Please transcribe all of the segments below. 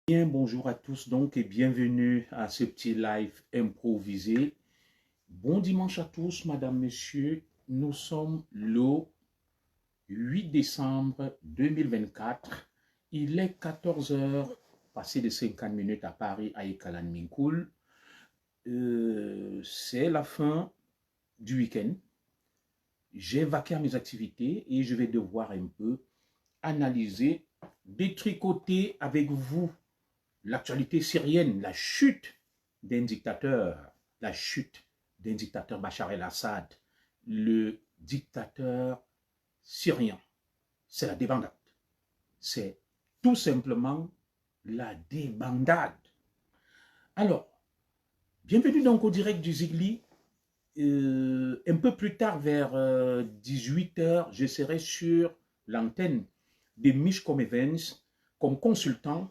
Bien, bonjour à tous donc et bienvenue à ce petit live improvisé. Bon dimanche à tous, madame, monsieur. Nous sommes le 8 décembre 2024. Il est 14 heures, passé de 50 minutes à Paris, à Ekalan Minkoul. C'est la fin du week-end. J'ai vaqué à mes activités et je vais devoir un peu analyser, détricoter avec vous l'actualité syrienne, la chute d'un dictateur Bachar el-Assad, le dictateur syrien. C'est la débandade. C'est tout simplement la débandade. Alors, bienvenue donc au direct du Zigli. Un peu plus tard, vers 18 h, je serai sur l'antenne de Mishcom Events comme consultant.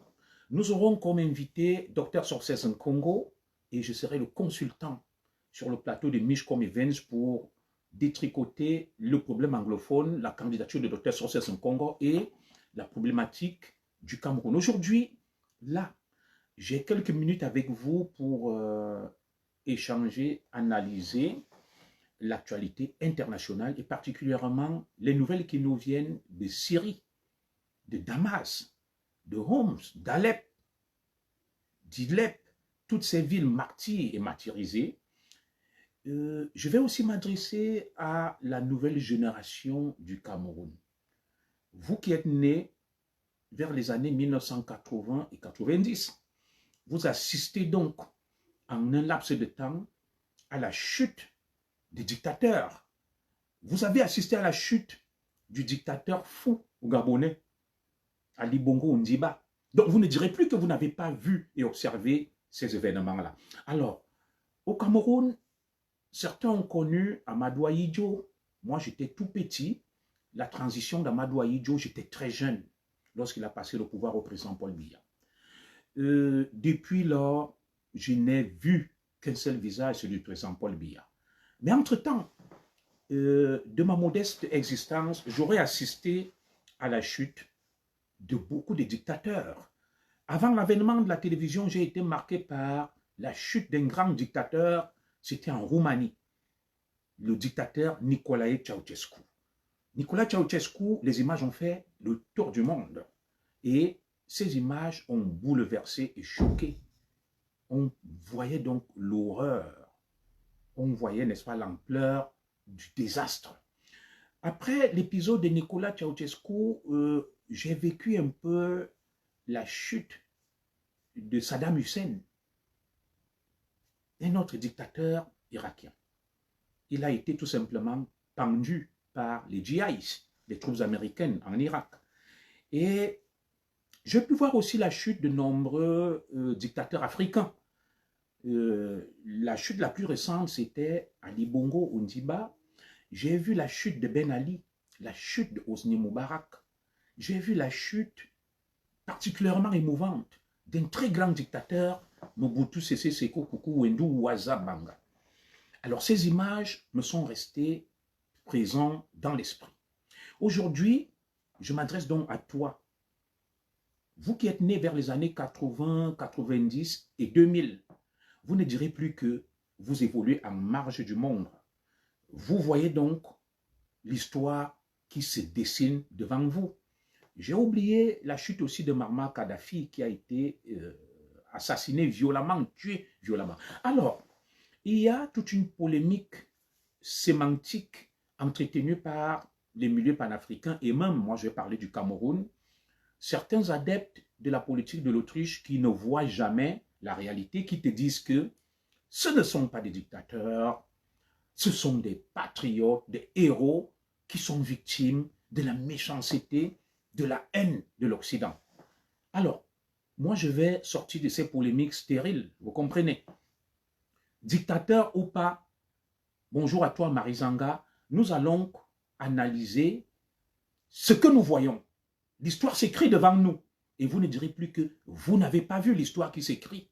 Nous aurons comme invité Dr Sorces Nkongo et je serai le consultant sur le plateau de Mishcom Events pour détricoter le problème anglophone, la candidature de Dr Sorces Nkongo et la problématique du Cameroun. Aujourd'hui, là, j'ai quelques minutes avec vous pour échanger, analyser l'actualité internationale et particulièrement les nouvelles qui nous viennent de Syrie, de Damas, de Homs, d'Alep, d'Idleb, toutes ces villes martyres et martyrisées. Je vais aussi m'adresser à la nouvelle génération du Cameroun. Vous qui êtes nés vers les années 1980 et 90, vous assistez donc en un laps de temps à la chute des dictateurs. Vous avez assisté à la chute du dictateur fou gabonais, Ali Bongo Ondimba. Donc vous ne direz plus que vous n'avez pas vu et observé ces événements-là. Alors, au Cameroun, certains ont connu Amadou Ahidjo. Moi, j'étais tout petit. La transition d'Amadou Ahidjo, j'étais très jeune lorsqu'il a passé le pouvoir au président Paul Biya. Depuis lors, je n'ai vu qu'un seul visage, celui du président Paul Biya. Mais entre-temps, de ma modeste existence, j'aurais assisté à la chute de beaucoup de dictateurs. Avant l'avènement de la télévision, j'ai été marqué par la chute d'un grand dictateur, c'était en Roumanie, le dictateur Nicolae Ceausescu. Nicolae Ceausescu, les images ont fait le tour du monde et ces images ont bouleversé et choqué. On voyait donc l'horreur, on voyait, n'est-ce pas, l'ampleur du désastre. Après l'épisode de Nicolas Ceausescu, j'ai vécu un peu la chute de Saddam Hussein, un autre dictateur irakien. Il a été tout simplement pendu par les GIs, les troupes américaines en Irak. Et j'ai pu voir aussi la chute de nombreux dictateurs africains. La chute la plus récente, c'était Ali Bongo Ondimba. J'ai vu la chute de Ben Ali, la chute de Hosni Moubarak. J'ai vu la chute particulièrement émouvante d'un très grand dictateur, Mobutu Sese Seko Kuku Wendu Waza Banga. Alors ces images me sont restées présentes dans l'esprit. Aujourd'hui, je m'adresse donc à toi. Vous qui êtes né vers les années 80, 90 et 2000, vous ne direz plus que vous évoluez en marge du monde. Vous voyez donc l'histoire qui se dessine devant vous. J'ai oublié la chute aussi de Muammar Kadhafi qui a été assassiné violemment, tué violemment. Alors, il y a toute une polémique sémantique entretenue par les milieux panafricains et même, moi je vais parler du Cameroun, certains adeptes de la politique de l'Autriche qui ne voient jamais la réalité, qui te disent que ce ne sont pas des dictateurs, ce sont des patriotes, des héros qui sont victimes de la méchanceté, de la haine de l'Occident. Alors, moi je vais sortir de ces polémiques stériles, vous comprenez. Dictateur ou pas, bonjour à toi Marizanga, nous allons analyser ce que nous voyons. L'histoire s'écrit devant nous et vous ne direz plus que vous n'avez pas vu l'histoire qui s'écrit.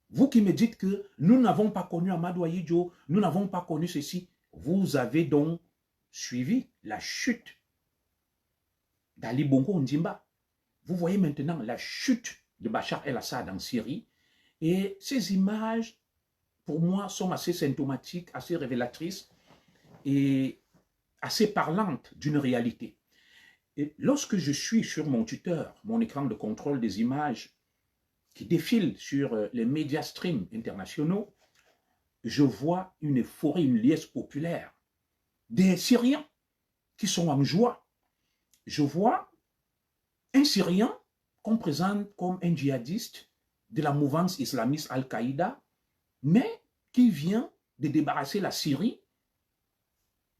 Vous qui me dites que nous n'avons pas connu Amadou Ahidjo, nous n'avons pas connu ceci, vous avez donc suivi la chute d'Ali Bongo Ondimba. Vous voyez maintenant la chute de Bachar el-Assad en Syrie. Et ces images, pour moi, sont assez symptomatiques, assez révélatrices et assez parlantes d'une réalité. Et lorsque je suis sur mon tuteur, mon écran de contrôle des images qui défilent sur les médias streams internationaux, je vois une euphorie, une liesse populaire des Syriens qui sont en joie. Je vois un Syrien qu'on présente comme un djihadiste de la mouvance islamiste Al-Qaïda, mais qui vient de débarrasser la Syrie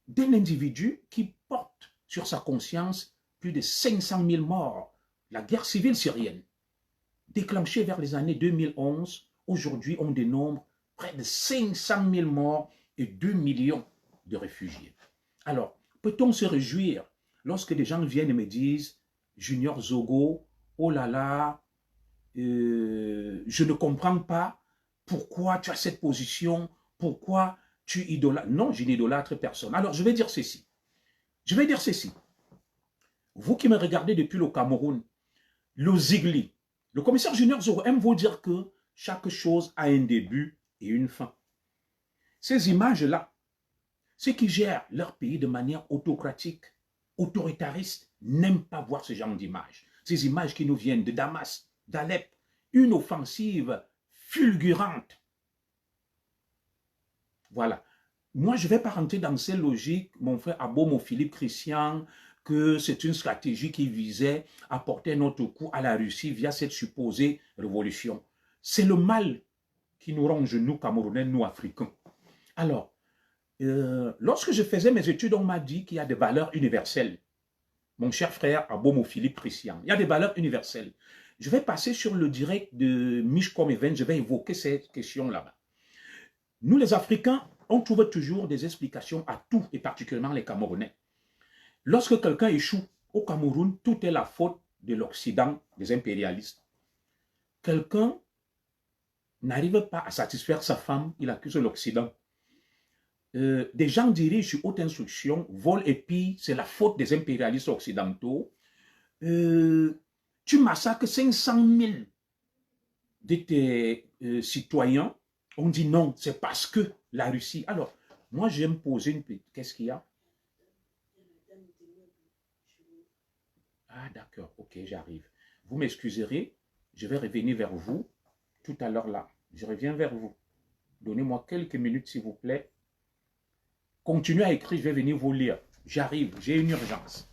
d'un individu qui porte sur sa conscience plus de 500 000 morts. La guerre civile syrienne, déclenchée vers les années 2011, aujourd'hui on dénombre près de 500 000 morts et 2 millions de réfugiés. Alors, peut-on se réjouir lorsque des gens viennent et me disent « Junior Zogo, oh là là, je ne comprends pas pourquoi tu as cette position, pourquoi tu idolâtres. » Non, je n'idolâtre personne. Alors, je vais dire ceci. Je vais dire ceci. Vous qui me regardez depuis le Cameroun, le Zigli, le commissaire Junior Zogo aime vous dire que chaque chose a un début et une fin. Ces images-là, ceux qui gèrent leur pays de manière autocratique, autoritariste, n'aiment pas voir ce genre d'images. Ces images qui nous viennent de Damas, d'Alep, une offensive fulgurante. Voilà. Moi, je ne vais pas rentrer dans ces logiques, mon frère Abomo Philippe Christian, que c'est une stratégie qui visait à porter notre coup à la Russie via cette supposée révolution. C'est le mal qui nous ronge, nous, Camerounais, nous, Africains. Alors, lorsque je faisais mes études, on m'a dit qu'il y a des valeurs universelles. Mon cher frère Abomo Philippe Christian, il y a des valeurs universelles. Je vais passer sur le direct de Mishcom Event, je vais évoquer cette question là-bas. Nous, les Africains, on trouve toujours des explications à tout, et particulièrement les Camerounais. Lorsque quelqu'un échoue au Cameroun, tout est la faute de l'Occident, des impérialistes. Quelqu'un n'arrive pas à satisfaire sa femme, il accuse l'Occident. Des gens dirigent sur haute instruction, volent et pillent, c'est la faute des impérialistes occidentaux. Tu massacres 500 000 de tes citoyens, on dit non, c'est parce que la Russie. Alors, moi, je vais me poser une petite. Qu'est-ce qu'il y a? Ah, d'accord, ok, j'arrive. Vous m'excuserez, je vais revenir vers vous tout à l'heure là. Je reviens vers vous. Donnez-moi quelques minutes, s'il vous plaît. Continuez à écrire, je vais venir vous lire. J'arrive, j'ai une urgence.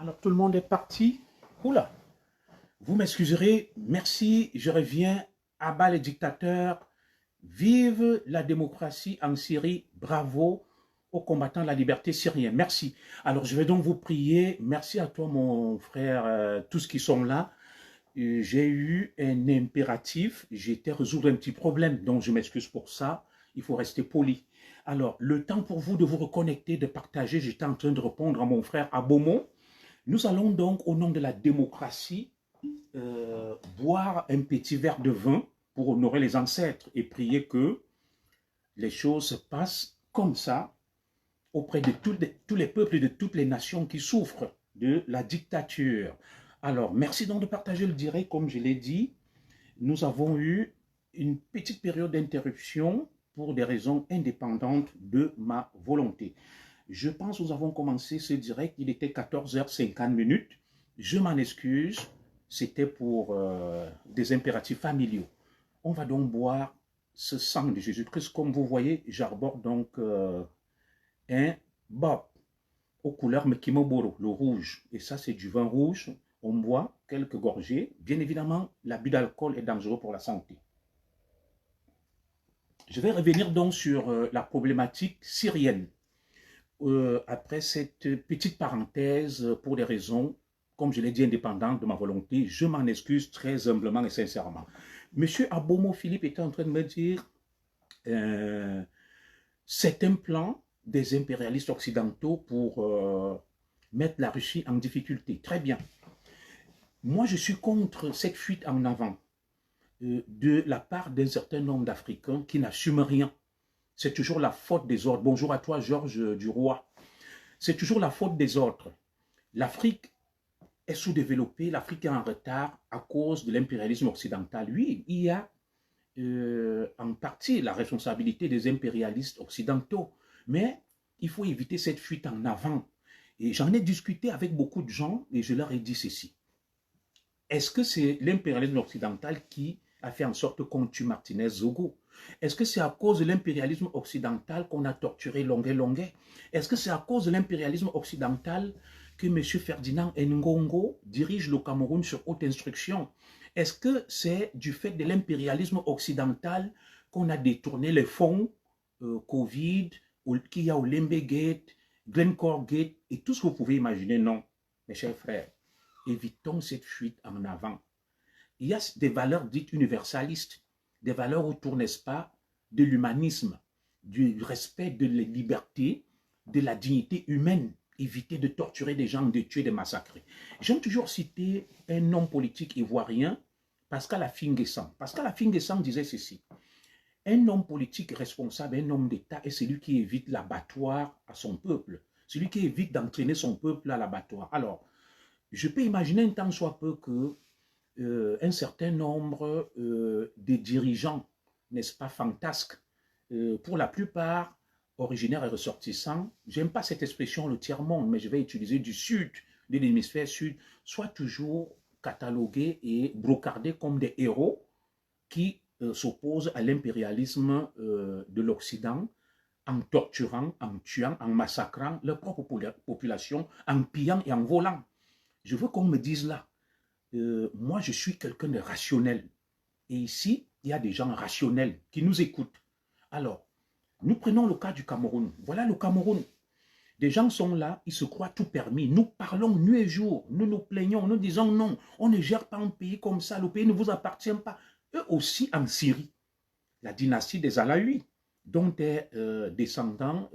Alors tout le monde est parti. Oula, vous m'excuserez, merci, je reviens. À bas les dictateurs, vive la démocratie en Syrie, bravo aux combattants de la liberté syriens. Merci. Alors je vais donc vous prier, merci à toi mon frère, tous qui sont là. J'ai eu un impératif, j'étais résoudre un petit problème, donc je m'excuse pour ça, il faut rester poli. Alors, le temps pour vous de vous reconnecter, de partager, j'étais en train de répondre à mon frère Abomo. Nous allons donc, au nom de la démocratie, boire un petit verre de vin pour honorer les ancêtres et prier que les choses se passent comme ça auprès de tous les peuples et de toutes les nations qui souffrent de la dictature. Alors, merci donc de partager le direct, comme je l'ai dit. Nous avons eu une petite période d'interruption pour des raisons indépendantes de ma volonté. Je pense que nous avons commencé ce direct, il était 14h50. Je m'en excuse, c'était pour des impératifs familiaux. On va donc boire ce sang de Jésus-Christ. Comme vous voyez, j'arbore donc un bob aux couleurs Mekimoboro, le rouge. Et ça, c'est du vin rouge. On boit quelques gorgées. Bien évidemment, l'abus d'alcool est dangereux pour la santé. Je vais revenir donc sur la problématique syrienne. Après cette petite parenthèse, pour des raisons, comme je l'ai dit, indépendantes de ma volonté, je m'en excuse très humblement et sincèrement. Monsieur Abomo Philippe était en train de me dire c'est un plan des impérialistes occidentaux pour mettre la Russie en difficulté. Très bien. Moi, je suis contre cette fuite en avant de la part d'un certain nombre d'Africains qui n'assument rien. C'est toujours la faute des autres. Bonjour à toi, Georges Duroy. C'est toujours la faute des autres. L'Afrique est sous-développée, l'Afrique est en retard à cause de l'impérialisme occidental. Oui, il y a en partie la responsabilité des impérialistes occidentaux, mais il faut éviter cette fuite en avant. Et j'en ai discuté avec beaucoup de gens et je leur ai dit ceci. Est-ce que c'est l'impérialisme occidental qui a fait en sorte qu'on tue Martinez Zogo? Est-ce que c'est à cause de l'impérialisme occidental qu'on a torturé Longuet Longuet? Est-ce que c'est à cause de l'impérialisme occidental que M. Ferdinand Ngongo dirige le Cameroun sur haute instruction? Est-ce que c'est du fait de l'impérialisme occidental qu'on a détourné les fonds Covid, qu'il y a au Lembe Gate, Glencore Gate et tout ce que vous pouvez imaginer? Non, mes chers frères. Évitons cette fuite en avant. Il y a des valeurs dites universalistes, des valeurs autour, n'est-ce pas, de l'humanisme, du respect de la liberté, de la dignité humaine. Éviter de torturer des gens, de tuer, de massacrer. J'aime toujours citer un homme politique ivoirien, Pascal Affi-N'Guessan. Pascal Affi-N'Guessan disait ceci. Un homme politique responsable, un homme d'État est celui qui évite l'abattoir à son peuple, celui qui évite d'entraîner son peuple à l'abattoir. Alors, je peux imaginer un tant soit peu que un certain nombre de dirigeants, n'est-ce pas, fantasques, pour la plupart originaires et ressortissants, j'aime pas cette expression le tiers-monde, mais je vais utiliser du sud, de l'hémisphère sud, soient toujours catalogués et brocardés comme des héros qui s'opposent à l'impérialisme de l'Occident en torturant, en tuant, en massacrant leur propre population, en pillant et en volant. Je veux qu'on me dise là, moi je suis quelqu'un de rationnel. Et ici, il y a des gens rationnels qui nous écoutent. Alors, nous prenons le cas du Cameroun. Voilà le Cameroun. Des gens sont là, ils se croient tout permis. Nous parlons nuit et jour, nous nous plaignons, nous disons non, on ne gère pas un pays comme ça, le pays ne vous appartient pas. Eux aussi en Syrie, la dynastie des Alaouis, dont est descendant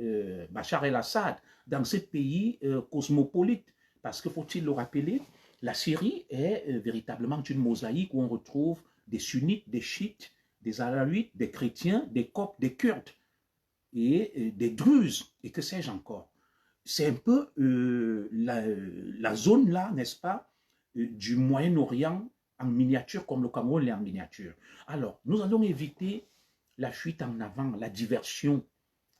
Bachar el-Assad, dans ce pays cosmopolite. Parce que, faut-il le rappeler, la Syrie est véritablement une mosaïque où on retrouve des sunnites, des chiites, des alaouites, des chrétiens, des coptes, des kurdes et des druzes, et que sais-je encore. C'est un peu la zone là, n'est-ce pas, du Moyen-Orient en miniature, comme le Cameroun l'est en miniature. Alors, nous allons éviter la fuite en avant, la diversion,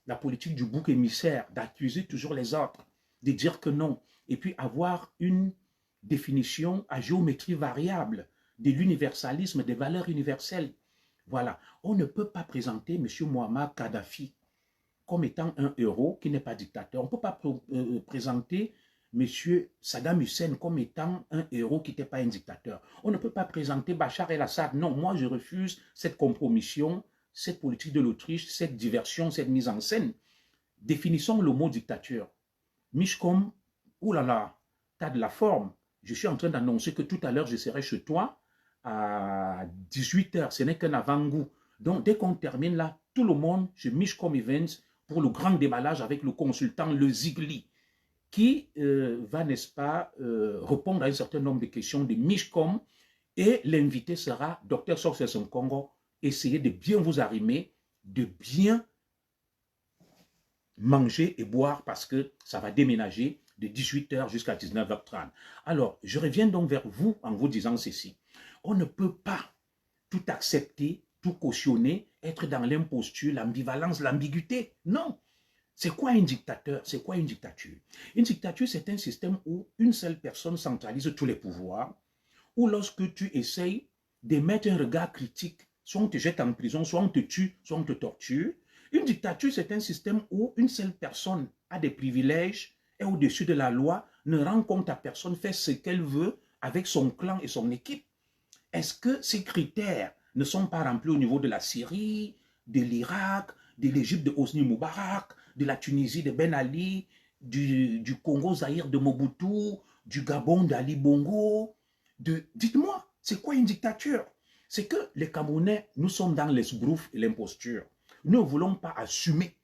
la politique du bouc émissaire, d'accuser toujours les autres, de dire que non, et puis avoir une définition à géométrie variable de l'universalisme, des valeurs universelles. Voilà, on ne peut pas présenter M. Muammar Kadhafi comme étant un héros qui n'est pas dictateur. On ne peut pas présenter M. Saddam Hussein comme étant un héros qui n'était pas un dictateur. On ne peut pas présenter Bachar el-Assad. Non, moi je refuse cette compromission, cette politique de l'Autriche, cette diversion, cette mise en scène. Définissons le mot dictature. Mishcom, oulala, t'as de la forme. Je suis en train d'annoncer que tout à l'heure, je serai chez toi à 18h. Ce n'est qu'un avant-goût. Donc, dès qu'on termine là, tout le monde chez Mishcom Events pour le grand déballage avec le consultant Le Zigli, qui va, n'est-ce pas, répondre à un certain nombre de questions de Mishcom. Et l'invité sera Dr Success Congo. Essayez de bien vous arrimer, de bien manger et boire parce que ça va déménager de 18h jusqu'à 19h30. Alors, je reviens donc vers vous en vous disant ceci. On ne peut pas tout accepter, tout cautionner, être dans l'imposture, l'ambivalence, l'ambiguïté. Non. C'est quoi un dictateur? C'est quoi une dictature? Une dictature, c'est un système où une seule personne centralise tous les pouvoirs, où lorsque tu essayes d'émettre un regard critique, soit on te jette en prison, soit on te tue, soit on te torture. Une dictature, c'est un système où une seule personne a des privilèges, est au-dessus de la loi, ne rend compte à personne, fait ce qu'elle veut avec son clan et son équipe. Est-ce que ces critères ne sont pas remplis au niveau de la Syrie, de l'Irak, de l'Égypte de Hosni Moubarak, de la Tunisie de Ben Ali, du Congo Zaïre de Mobutu, du Gabon d'Ali Bongo? Dites-moi, c'est quoi une dictature? C'est que les Camerounais, nous sommes dans l'esbrouf et l'imposture. Nous ne voulons pas assumer.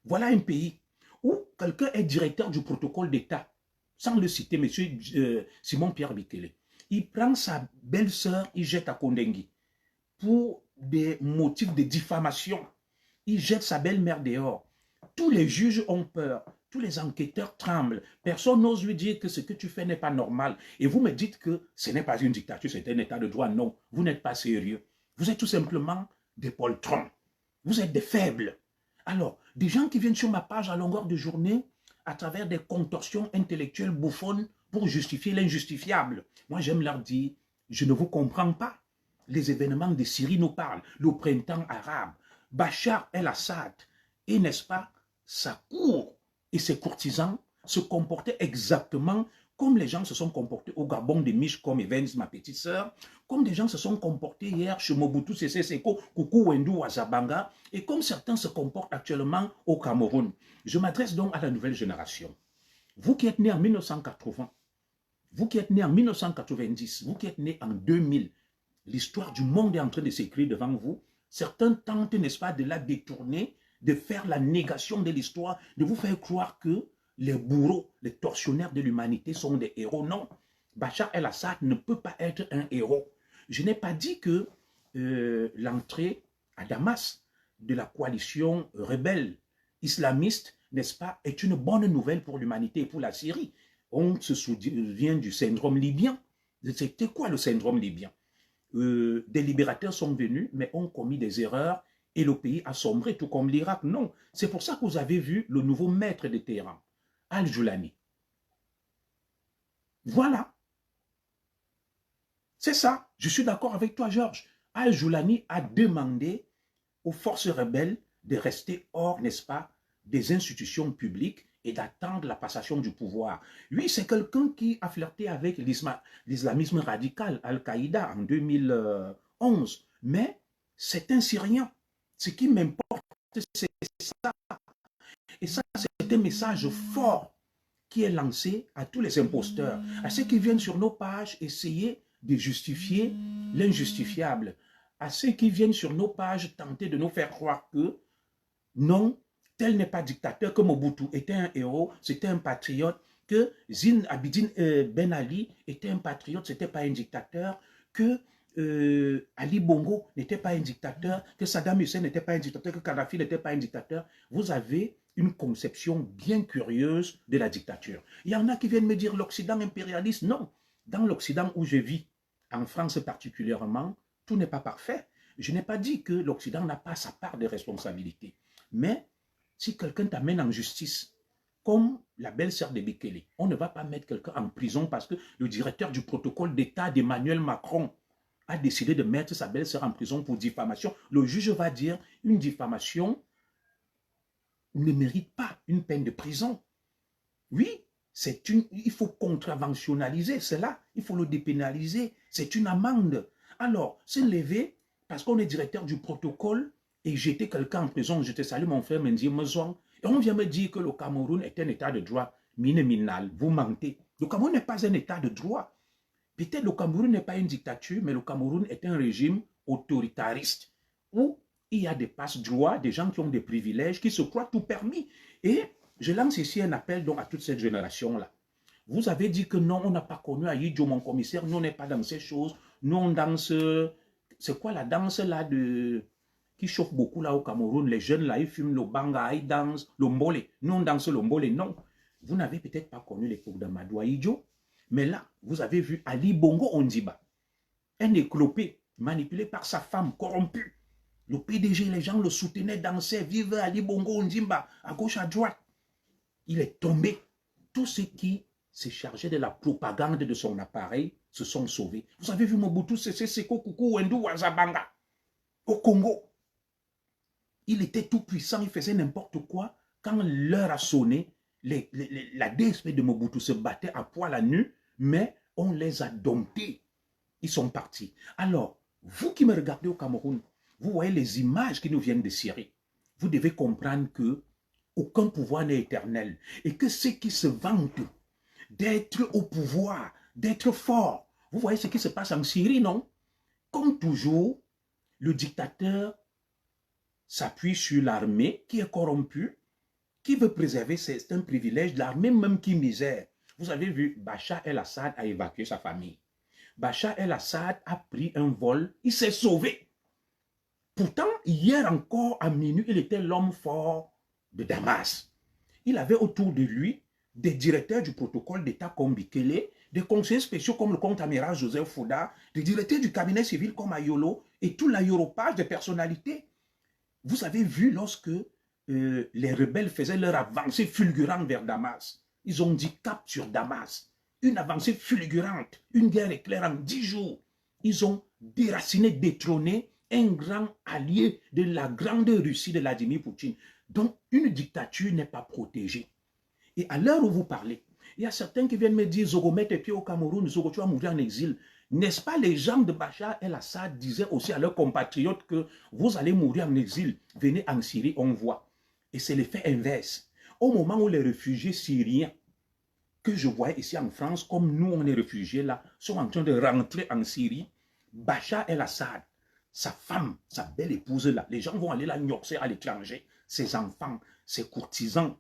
Voilà un pays où quelqu'un est directeur du protocole d'État, sans le citer, M. Simon-Pierre Bikele. Il prend sa belle-sœur, il jette à Kondengui pour des motifs de diffamation. Il jette sa belle-mère dehors. Tous les juges ont peur, tous les enquêteurs tremblent. Personne n'ose lui dire que ce que tu fais n'est pas normal. Et vous me dites que ce n'est pas une dictature, c'est un état de droit. Non, vous n'êtes pas sérieux. Vous êtes tout simplement des poltrons. Vous êtes des faibles. Alors, des gens qui viennent sur ma page à longueur de journée à travers des contorsions intellectuelles bouffonnes pour justifier l'injustifiable. Moi, j'aime leur dire, je ne vous comprends pas. Les événements de Syrie nous parlent, le printemps arabe, Bachar el-Assad, et n'est-ce pas, sa cour et ses courtisans se comportaient exactement comme les gens se sont comportés au Gabon de Mishcom Evans, ma petite sœur, comme des gens se sont comportés hier chez Mobutu Sese Seko, Kuku Wendu Azabanga, et comme certains se comportent actuellement au Cameroun. Je m'adresse donc à la nouvelle génération. Vous qui êtes nés en 1980, vous qui êtes nés en 1990, vous qui êtes nés en 2000, l'histoire du monde est en train de s'écrire devant vous. Certains tentent, n'est-ce pas, de la détourner, de faire la négation de l'histoire, de vous faire croire que les bourreaux, les tortionnaires de l'humanité sont des héros. Non, Bachar el-Assad ne peut pas être un héros. Je n'ai pas dit que l'entrée à Damas de la coalition rebelle islamiste, n'est-ce pas, est une bonne nouvelle pour l'humanité et pour la Syrie. On se souvient du syndrome libyen. C'était quoi le syndrome libyen? Des libérateurs sont venus, mais ont commis des erreurs et le pays a sombré, tout comme l'Irak. Non, c'est pour ça que vous avez vu le nouveau maître de Téhéran, Al-Joulani. Voilà. C'est ça. Je suis d'accord avec toi, Georges. Al-Joulani a demandé aux forces rebelles de rester hors, n'est-ce pas, des institutions publiques et d'attendre la passation du pouvoir. Lui, c'est quelqu'un qui a flirté avec l'islamisme radical, Al-Qaïda, en 2011. Mais c'est un Syrien. Ce qui m'importe, c'est ça. Et ça, c'est un message fort qui est lancé à tous les imposteurs, à ceux qui viennent sur nos pages essayer de justifier l'injustifiable, à ceux qui viennent sur nos pages tenter de nous faire croire que non, tel n'est pas dictateur, que Mobutu était un héros, c'était un patriote, que Zine Abidine Ben Ali était un patriote, c'était pas un dictateur, que Ali Bongo n'était pas un dictateur, que Saddam Hussein n'était pas un dictateur, que Kadhafi n'était pas un dictateur. Vous avez une conception bien curieuse de la dictature. Il y en a qui viennent me dire l'Occident impérialiste. Non, dans l'Occident où je vis, en France particulièrement, tout n'est pas parfait. Je n'ai pas dit que l'Occident n'a pas sa part de responsabilité. Mais si quelqu'un t'amène en justice, comme la belle-sœur de Bekele, on ne va pas mettre quelqu'un en prison parce que le directeur du protocole d'État d'Emmanuel Macron a décidé de mettre sa belle-sœur en prison pour diffamation. Le juge va dire une diffamation ne mérite pas une peine de prison. Oui, il faut contraventionnaliser cela, il faut le dépénaliser, c'est une amende. Alors, se lever, parce qu'on est directeur du protocole, et jeter quelqu'un en prison, je te salue mon frère Mendy Mezouan, et on vient me dire que le Cameroun est un état de droit mine-minal, vous mentez. Le Cameroun n'est pas un état de droit. Peut-être le Cameroun n'est pas une dictature, mais le Cameroun est un régime autoritariste, où il y a des passe-droits, des gens qui ont des privilèges, qui se croient tout permis. Et je lance ici un appel donc à toute cette génération-là. Vous avez dit que non, on n'a pas connu Ahidjo, mon commissaire, nous on n'est pas dans ces choses, nous on danse, c'est quoi la danse là qui chauffe beaucoup là au Cameroun, les jeunes là, ils fument le banga, ils dansent le mbole, nous on danse le mbole, non. Vous n'avez peut-être pas connu l'époque d'Amadou Ahidjo, mais là, vous avez vu Ali Bongo Ondimba, un éclopé, manipulé par sa femme, corrompue. Le PDG, les gens le soutenaient, dansaient, vive Ali Bongo Ondimba, à gauche, à droite. Il est tombé. Tous ceux qui se chargeaient de la propagande de son appareil se sont sauvés. Vous avez vu Mobutu Sese Seko Kuku Wendu Wazabanga au Congo. Il était tout puissant, il faisait n'importe quoi. Quand l'heure a sonné, la DSP de Mobutu se battait à poil à nu, mais on les a domptés. Ils sont partis. Alors, vous qui me regardez au Cameroun, vous voyez les images qui nous viennent de Syrie. Vous devez comprendre que aucun pouvoir n'est éternel et que ceux qui se vantent d'être au pouvoir, d'être forts, vous voyez ce qui se passe en Syrie, non? Comme toujours, le dictateur s'appuie sur l'armée qui est corrompue, qui veut préserver certains privilèges, l'armée même qui misère. Vous avez vu, Bachar el-Assad a évacué sa famille. Bachar el-Assad a pris un vol, il s'est sauvé. Pourtant, hier encore à minuit, il était l'homme fort de Damas. Il avait autour de lui des directeurs du protocole d'État comme Bikele, des conseillers spéciaux comme le contre-amiral Joseph Fouda, des directeurs du cabinet civil comme Ayolo et tout l'aéropage de personnalités. Vous avez vu lorsque les rebelles faisaient leur avancée fulgurante vers Damas. Ils ont dit cap sur Damas. Une avancée fulgurante, une guerre éclair en 10 jours. Ils ont déraciné, détrôné un grand allié de la grande Russie de Vladimir Poutine. Donc, une dictature n'est pas protégée. Et à l'heure où vous parlez, il y a certains qui viennent me dire, Zogo, mets tes pieds au Cameroun, Zogo, tu vas mourir en exil. N'est-ce pas les gens de Bachar el-Assad disaient aussi à leurs compatriotes que vous allez mourir en exil, venez en Syrie, on voit. Et c'est l'effet inverse. Au moment où les réfugiés syriens que je vois ici en France, comme nous on est réfugiés là, sont en train de rentrer en Syrie, Bachar el-Assad, sa femme, sa belle épouse là, les gens vont aller la gnoxer à l'étranger, ses enfants, ses courtisans,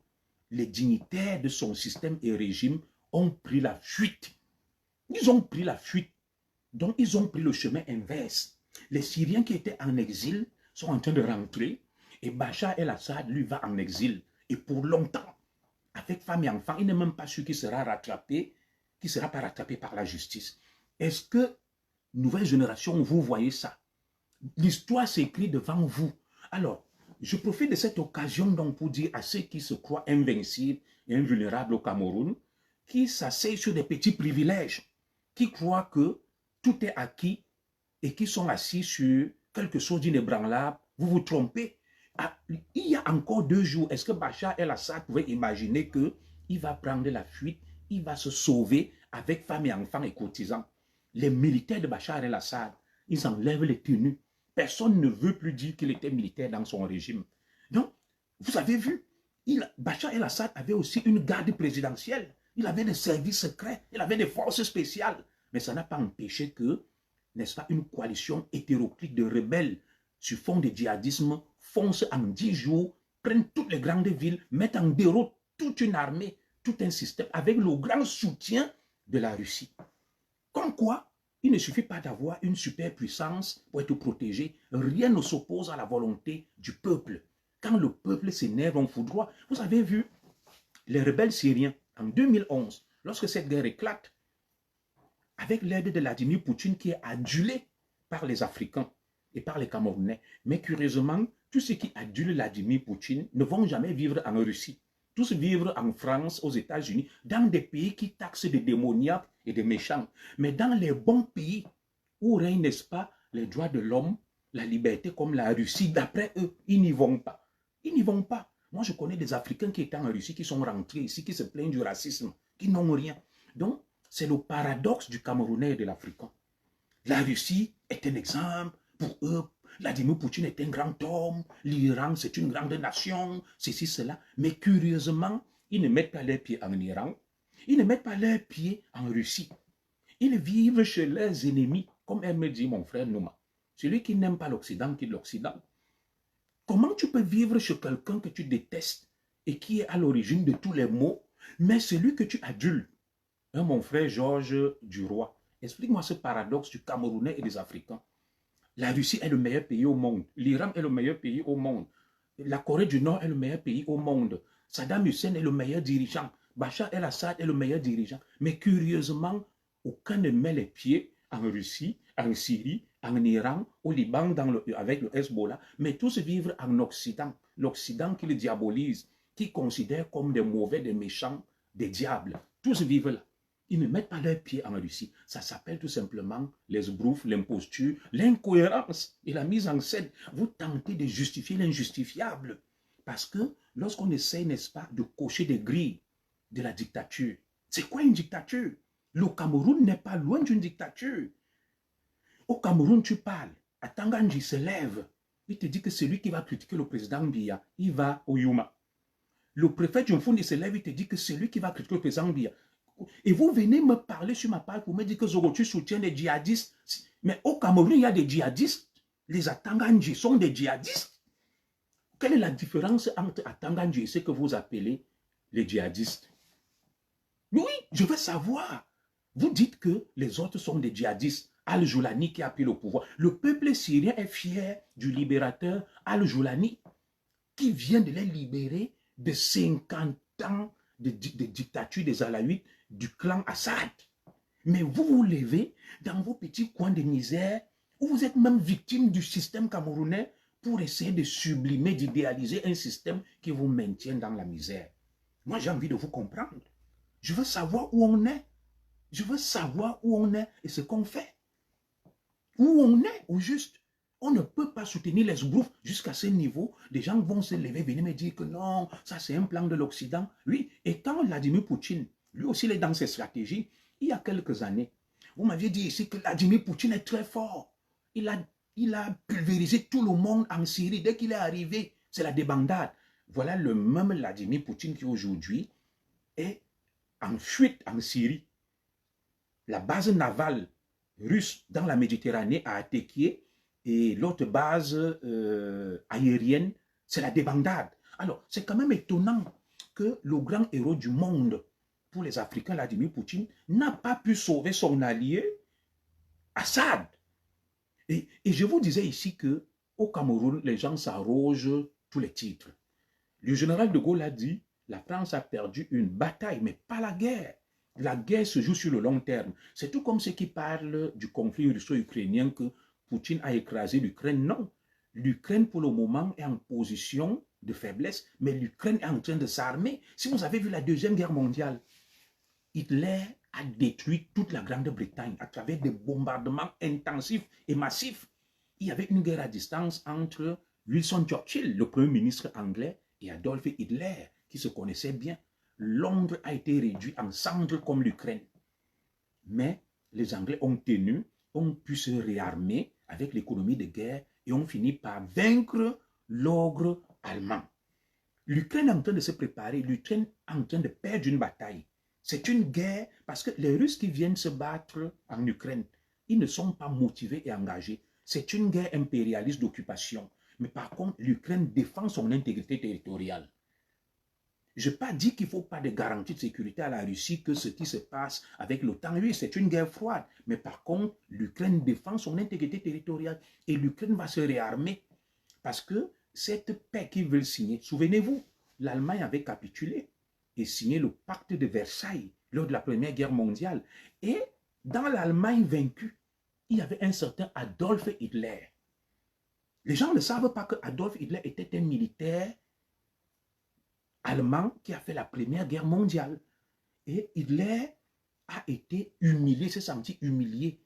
les dignitaires de son système et régime ont pris la fuite. Ils ont pris la fuite. Donc, ils ont pris le chemin inverse. Les Syriens qui étaient en exil sont en train de rentrer et Bachar el-Assad, lui, va en exil. Et pour longtemps, avec femme et enfants, il n'est même pas sûr qu'il sera rattrapé, qu'il ne sera pas rattrapé par la justice. Est-ce que, nouvelle génération, vous voyez ça? L'histoire s'écrit devant vous. Alors, je profite de cette occasion donc pour dire à ceux qui se croient invincibles et invulnérables au Cameroun, qui s'asseyent sur des petits privilèges, qui croient que tout est acquis et qui sont assis sur quelque chose d'inébranlable, vous vous trompez. Ah, il y a encore 2 jours, est-ce que Bachar el-Assad pouvait imaginer qu'il va prendre la fuite, il va se sauver avec femme et enfants et courtisans? Les militaires de Bachar el-Assad, ils enlèvent les tenues. Personne ne veut plus dire qu'il était militaire dans son régime. Donc, vous avez vu, Bachar el-Assad avait aussi une garde présidentielle. Il avait des services secrets, il avait des forces spéciales. Mais ça n'a pas empêché que, n'est-ce pas, une coalition hétéroclite de rebelles sur fond de djihadisme fonce en 10 jours, prennent toutes les grandes villes, mettent en déroute toute une armée, tout un système, avec le grand soutien de la Russie. Comme quoi, il ne suffit pas d'avoir une superpuissance pour être protégé. Rien ne s'oppose à la volonté du peuple. Quand le peuple s'énerve, on foudroie. Vous avez vu les rebelles syriens en 2011, lorsque cette guerre éclate, avec l'aide de Vladimir Poutine qui est adulé par les Africains et par les Camerounais. Mais curieusement, tous ceux qui adulent Vladimir Poutine ne vont jamais vivre en Russie. Tous vivent en France, aux États-Unis, dans des pays qui taxent des démoniaques et des méchants. Mais dans les bons pays où règnent, n'est-ce pas, les droits de l'homme, la liberté comme la Russie, d'après eux, ils n'y vont pas. Ils n'y vont pas. Moi, je connais des Africains qui étaient en Russie, qui sont rentrés ici, qui se plaignent du racisme, qui n'ont rien. Donc, c'est le paradoxe du Camerounais et de l'Africain. La Russie est un exemple pour eux. Vladimir Poutine est un grand homme. L'Iran, c'est une grande nation. Ceci, cela. Mais curieusement, ils ne mettent pas leurs pieds en Iran. Ils ne mettent pas leurs pieds en Russie. Ils vivent chez leurs ennemis, comme elle me dit mon frère Nouma. Celui qui n'aime pas l'Occident quitte l'Occident. Comment tu peux vivre chez quelqu'un que tu détestes et qui est à l'origine de tous les maux, mais celui que tu adules, hein, mon frère Georges Duroy, explique-moi ce paradoxe du Camerounais et des Africains. La Russie est le meilleur pays au monde. L'Iran est le meilleur pays au monde. La Corée du Nord est le meilleur pays au monde. Saddam Hussein est le meilleur dirigeant. Bachar el-Assad est le meilleur dirigeant. Mais curieusement, aucun ne met les pieds en Russie, en Syrie, en Iran, au Liban avec le Hezbollah, mais tous vivent en Occident. L'Occident qui les diabolise, qui considère comme des mauvais, des méchants, des diables. Tous vivent là. Ils ne mettent pas leurs pieds en Russie. Ça s'appelle tout simplement les esbroufs, l'imposture, l'incohérence et la mise en scène. Vous tentez de justifier l'injustifiable. Parce que lorsqu'on essaie, n'est-ce pas, de cocher des grilles de la dictature, c'est quoi une dictature? Le Cameroun n'est pas loin d'une dictature. Au Cameroun, tu parles. À Tanganji se lève. Il te dit que celui qui va critiquer le président Biya, il va au Yuma. Le préfet Djumfundi se lève, il te dit que celui qui va critiquer le président Biya. Et vous venez me parler sur ma page pour me dire que Zorotu soutient les djihadistes. Mais au Cameroun, il y a des djihadistes. Les Atanganji sont des djihadistes. Quelle est la différence entre Atanganji et ce que vous appelez les djihadistes? Oui, je veux savoir. Vous dites que les autres sont des djihadistes. Al-Joulani qui a pris le pouvoir. Le peuple syrien est fier du libérateur Al-Joulani qui vient de les libérer de 50 ans de dictature des Alaouites du clan Assad. Mais vous vous levez dans vos petits coins de misère où vous êtes même victime du système camerounais pour essayer de sublimer, d'idéaliser un système qui vous maintient dans la misère. Moi, j'ai envie de vous comprendre. Je veux savoir où on est. Je veux savoir où on est et ce qu'on fait. Où on est, au juste. On ne peut pas soutenir les esbroufs jusqu'à ce niveau. Des gens vont se lever, venir me dire que non, ça c'est un plan de l'Occident. Oui, et quand Vladimir Poutine, lui aussi il est dans ses stratégies, il y a quelques années, vous m'aviez dit ici que Vladimir Poutine est très fort. Il a pulvérisé tout le monde en Syrie. Dès qu'il est arrivé, c'est la débandade. Voilà le même Vladimir Poutine qui aujourd'hui est en fuite en Syrie. La base navale russe dans la Méditerranée a attaqué et l'autre base aérienne, c'est la débandade. Alors, c'est quand même étonnant que le grand héros du monde pour les Africains, Vladimir Poutine, n'a pas pu sauver son allié Assad. Et je vous disais ici qu'au Cameroun, les gens s'arrogent tous les titres. Le général de Gaulle a dit, la France a perdu une bataille, mais pas la guerre. La guerre se joue sur le long terme. C'est tout comme ceux qui parlent du conflit russo-ukrainien que Poutine a écrasé l'Ukraine. Non, l'Ukraine pour le moment est en position de faiblesse, mais l'Ukraine est en train de s'armer. Si vous avez vu la Deuxième Guerre mondiale, Hitler a détruit toute la Grande-Bretagne à travers des bombardements intensifs et massifs. Il y avait une guerre à distance entre Winston Churchill, le premier ministre anglais, et Adolf Hitler, qui se connaissaient bien. Londres a été réduit en cendres comme l'Ukraine. Mais les Anglais ont tenu, ont pu se réarmer avec l'économie de guerre et ont fini par vaincre l'ogre allemand. L'Ukraine est en train de se préparer, l'Ukraine est en train de perdre une bataille. C'est une guerre parce que les Russes qui viennent se battre en Ukraine, ils ne sont pas motivés et engagés. C'est une guerre impérialiste d'occupation. Mais par contre, l'Ukraine défend son intégrité territoriale. Je n'ai pas dit qu'il ne faut pas de garantie de sécurité à la Russie, que ce qui se passe avec l'OTAN. Oui, c'est une guerre froide. Mais par contre, l'Ukraine défend son intégrité territoriale. Et l'Ukraine va se réarmer. Parce que cette paix qu'ils veulent signer, souvenez-vous, l'Allemagne avait capitulé et signé le pacte de Versailles lors de la Première Guerre mondiale. Et dans l'Allemagne vaincue, il y avait un certain Adolf Hitler. Les gens ne savent pas que Adolf Hitler était un militaire allemand qui a fait la Première Guerre mondiale. Et Hitler a été humilié, s'est senti humilié.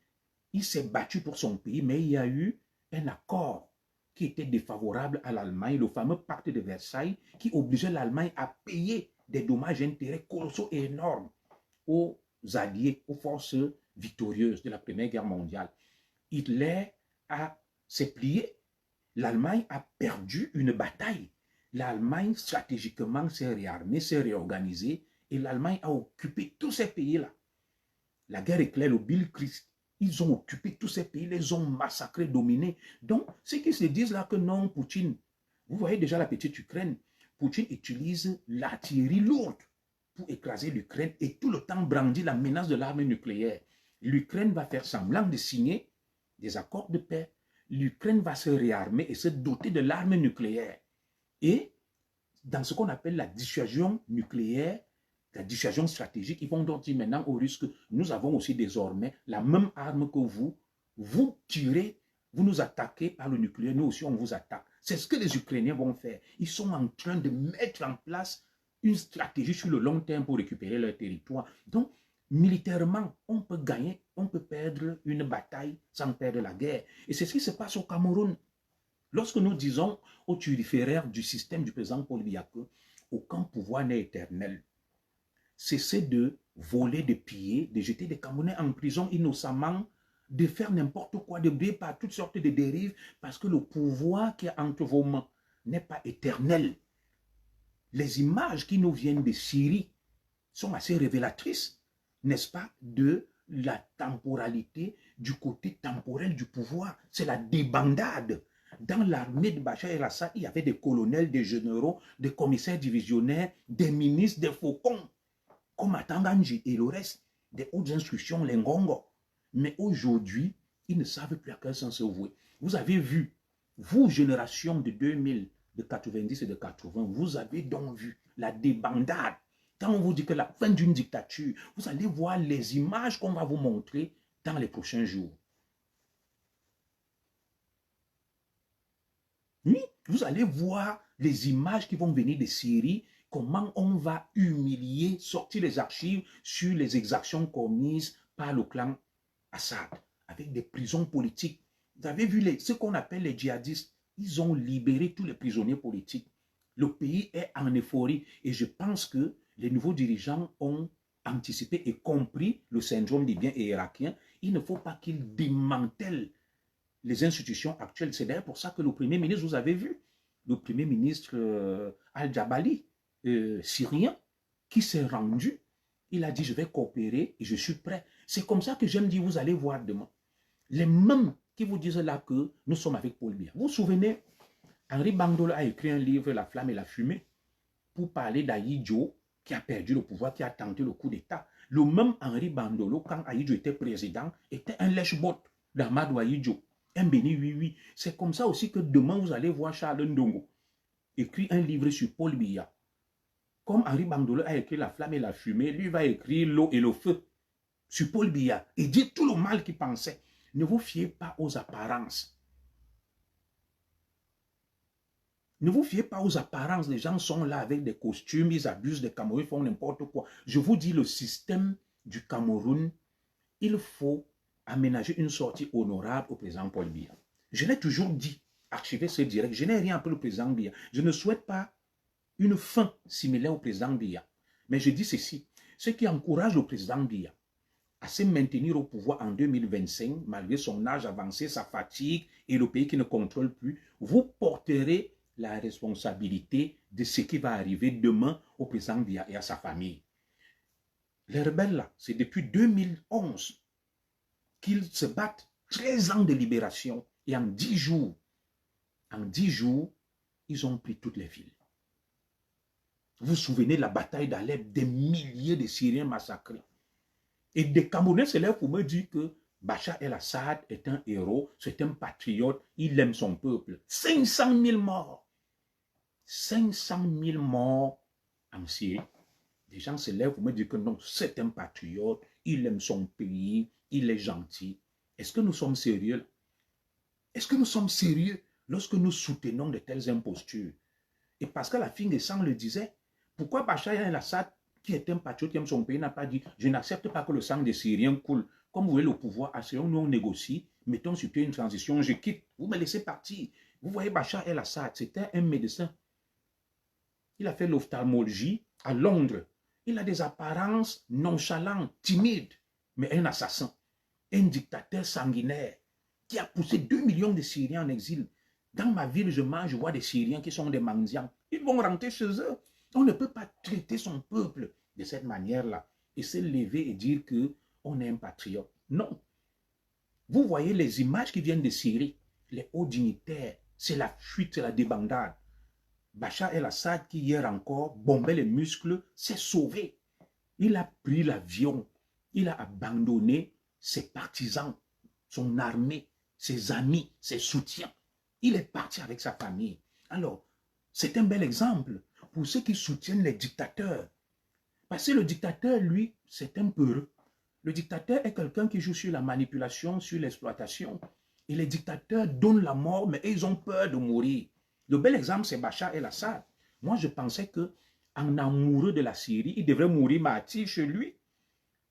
Il s'est battu pour son pays, mais il y a eu un accord qui était défavorable à l'Allemagne, le fameux pacte de Versailles, qui obligeait l'Allemagne à payer des dommages et intérêts colossaux et énormes aux alliés, aux forces victorieuses de la Première Guerre mondiale. Hitler s'est plié. L'Allemagne a perdu une bataille. L'Allemagne, stratégiquement, s'est réarmée, s'est réorganisée, et l'Allemagne a occupé tous ces pays-là. La guerre éclair, le Bill Christ, ils ont occupé tous ces pays, les ont massacrés, dominés. Donc, ceux qui se disent là que non, Poutine, vous voyez déjà la petite Ukraine, Poutine utilise l'artillerie lourde pour écraser l'Ukraine et tout le temps brandit la menace de l'arme nucléaire. L'Ukraine va faire semblant de signer des accords de paix. L'Ukraine va se réarmer et se doter de l'arme nucléaire. Et dans ce qu'on appelle la dissuasion nucléaire, la dissuasion stratégique, ils vont donc dire maintenant aux Russes que nous avons aussi désormais la même arme que vous. Vous tirez, vous nous attaquez par le nucléaire, nous aussi on vous attaque. C'est ce que les Ukrainiens vont faire. Ils sont en train de mettre en place une stratégie sur le long terme pour récupérer leur territoire. Donc, militairement, on peut gagner, on peut perdre une bataille sans perdre la guerre. Et c'est ce qui se passe au Cameroun. Lorsque nous disons aux turiféraires du système du président Paul Biya que aucun pouvoir n'est éternel, cessez de voler, de piller, de jeter des Camerounais en prison innocemment, de faire n'importe quoi, de briller par toutes sortes de dérives, parce que le pouvoir qui est entre vos mains n'est pas éternel. Les images qui nous viennent de Syrie sont assez révélatrices, n'est-ce pas, de la temporalité, du côté temporel du pouvoir. C'est la débandade. Dans l'armée de Bachar el-Assad, il y avait des colonels, des généraux, des commissaires divisionnaires, des ministres, des faucons, comme Atanganji et le reste, des hautes instructions, les Ngongo. Mais aujourd'hui, ils ne savent plus à quel sens se vouer. Vous avez vu, vous, génération de 2000, de 90 et de 80, vous avez donc vu la débandade. Quand on vous dit que la fin d'une dictature, vous allez voir les images qu'on va vous montrer dans les prochains jours. Oui, vous allez voir les images qui vont venir de Syrie, comment on va humilier, sortir les archives sur les exactions commises par le clan Assad, avec des prisons politiques. Vous avez vu ce qu'on appelle les djihadistes, ils ont libéré tous les prisonniers politiques. Le pays est en euphorie et je pense que les nouveaux dirigeants ont anticipé et compris le syndrome libyen et irakien. Il ne faut pas qu'ils démantèlent les institutions actuelles. C'est d'ailleurs pour ça que le Premier ministre, vous avez vu, le Premier ministre Al-Jabali, syrien, qui s'est rendu, il a dit, je vais coopérer et je suis prêt. C'est comme ça que j'aime dire, vous allez voir demain. Les mêmes qui vous disent là que nous sommes avec Paul Biya. Vous vous souvenez, Henri Bandolo a écrit un livre, La flamme et la fumée, pour parler d'Ahidjo, qui a perdu le pouvoir, qui a tenté le coup d'État. Le même Henri Bandolo, quand Ahidjo était président, était un lèche-botte d'Amadou Ahidjo. Un béni, oui, oui. C'est comme ça aussi que demain, vous allez voir Charles Ndongo écrire un livre sur Paul Biya. Comme Henri Bandolo a écrit La flamme et la fumée, lui va écrire L'eau et le feu sur Paul Biya et dire tout le mal qu'il pensait. Ne vous fiez pas aux apparences. Ne vous fiez pas aux apparences. Les gens sont là avec des costumes, ils abusent des Camerounais, ils font n'importe quoi. Je vous dis, le système du Cameroun, il faut aménager une sortie honorable au président Paul Biya. Je l'ai toujours dit, archiver ce direct, je n'ai rien pour le président Biya. Je ne souhaite pas une fin similaire au président Biya. Mais je dis ceci, ce qui encourage le président Biya à se maintenir au pouvoir en 2025, malgré son âge avancé, sa fatigue et le pays qui ne contrôle plus, vous porterez la responsabilité de ce qui va arriver demain au président Biya et à sa famille. Les rebelles là, c'est depuis 2011 qu'ils se battent, 13 ans de libération, et en 10 jours, ils ont pris toutes les villes. Vous vous souvenez de la bataille d'Alep, des milliers de Syriens massacrés. Et des Camerounais se lèvent pour me dire que Bachar el-Assad est un héros, c'est un patriote, il aime son peuple. 500 000 morts. 500 000 morts en Syrie. Des gens se lèvent pour me dire que non, c'est un patriote, il aime son pays, il est gentil. Est-ce que nous sommes sérieux? Est-ce que nous sommes sérieux lorsque nous soutenons de telles impostures? Et parce que la Finguessan le disait, pourquoi Bachar el-Assad, qui est un patriote qui aime son pays, n'a pas dit « Je n'accepte pas que le sang des Syriens coule. Comme vous voyez le pouvoir, asseyons-nous, on négocie, mettons sur pied une transition, je quitte, vous me laissez partir. » Vous voyez Bachar el-Assad, c'était un médecin. Il a fait l'ophtalmologie à Londres. Il a des apparences nonchalantes, timides, mais un assassin, un dictateur sanguinaire qui a poussé 2 millions de Syriens en exil. Dans ma ville, je vois des Syriens qui sont des mendiants. Ils vont rentrer chez eux. On ne peut pas traiter son peuple de cette manière-là et se lever et dire qu'on est un patriote. Non. Vous voyez les images qui viennent de Syrie, les hauts dignitaires, c'est la fuite, c'est la débandade. Bachar el-Assad, qui hier encore bombait les muscles, s'est sauvé. Il a pris l'avion, il a abandonné ses partisans, son armée, ses amis, ses soutiens. Il est parti avec sa famille. Alors, c'est un bel exemple pour ceux qui soutiennent les dictateurs. Parce que le dictateur, lui, c'est un peureux. Le dictateur est quelqu'un qui joue sur la manipulation, sur l'exploitation. Et les dictateurs donnent la mort, mais ils ont peur de mourir. Le bel exemple, c'est Bachar el-Assad. Moi, je pensais qu'en amoureux de la Syrie, il devrait mourir martyr chez lui.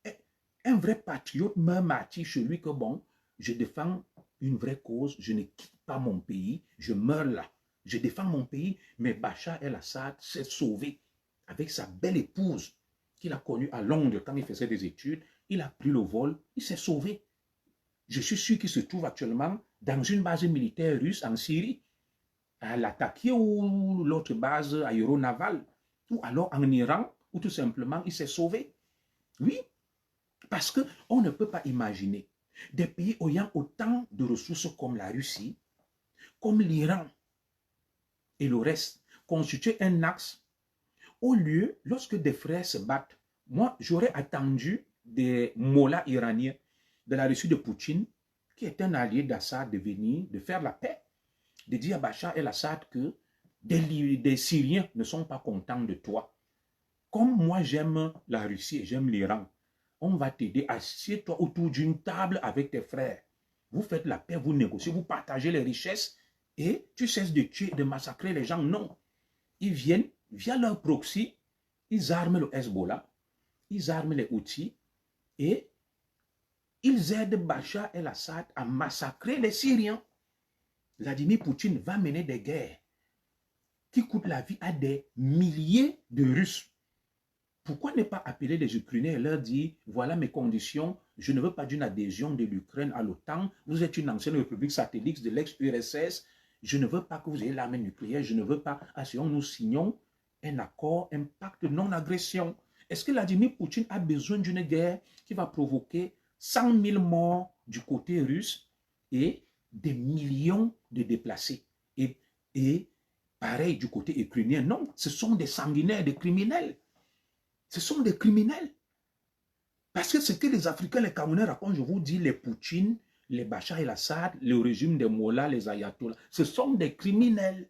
Et un vrai patriote meurt martyr chez lui que bon, je défends une vraie cause, je ne quitte pas mon pays, je meurs là. Je défends mon pays, mais Bachar el-Assad s'est sauvé avec sa belle épouse qu'il a connue à Londres quand il faisait des études. Il a pris le vol, il s'est sauvé. Je suis sûr qu'il se trouve actuellement dans une base militaire russe en Syrie, à l'attaquer ou l'autre base aéronavale, ou alors en Iran, ou tout simplement il s'est sauvé. Oui, parce qu'on ne peut pas imaginer des pays ayant autant de ressources comme la Russie, comme l'Iran et le reste, constituer un axe. Au lieu, lorsque des frères se battent, moi j'aurais attendu des mollahs iraniens de la Russie de Poutine, qui est un allié d'Assad, de venir, de faire la paix, de dire à Bachar el-Assad que des Syriens ne sont pas contents de toi. Comme moi j'aime la Russie et j'aime l'Iran, on va t'aider, assieds-toi autour d'une table avec tes frères. Vous faites la paix, vous négociez, vous partagez les richesses et tu cesses de tuer, de massacrer les gens. Non. Ils viennent, via leur proxy, ils arment le Hezbollah, ils arment les Houthis et ils aident Bachar el-Assad à massacrer les Syriens. Vladimir Poutine va mener des guerres qui coûtent la vie à des milliers de Russes. Pourquoi ne pas appeler les Ukrainiens et leur dire, voilà mes conditions, je ne veux pas d'une adhésion de l'Ukraine à l'OTAN, vous êtes une ancienne république satellite de l'ex-URSS, je ne veux pas que vous ayez l'arme nucléaire, je ne veux pas, nous signons un accord, un pacte de non-agression. Est-ce que Vladimir Poutine a besoin d'une guerre qui va provoquer 100 000 morts du côté russe et des millions de déplacés? Et pareil du côté ukrainien, non, ce sont des sanguinaires, des criminels. Ce sont des criminels. Parce que ce que les Africains, les Camerounais racontent, je vous dis, les Poutine, les Bachar el-Assad, le régime des Mollahs, les Ayatollahs, ce sont des criminels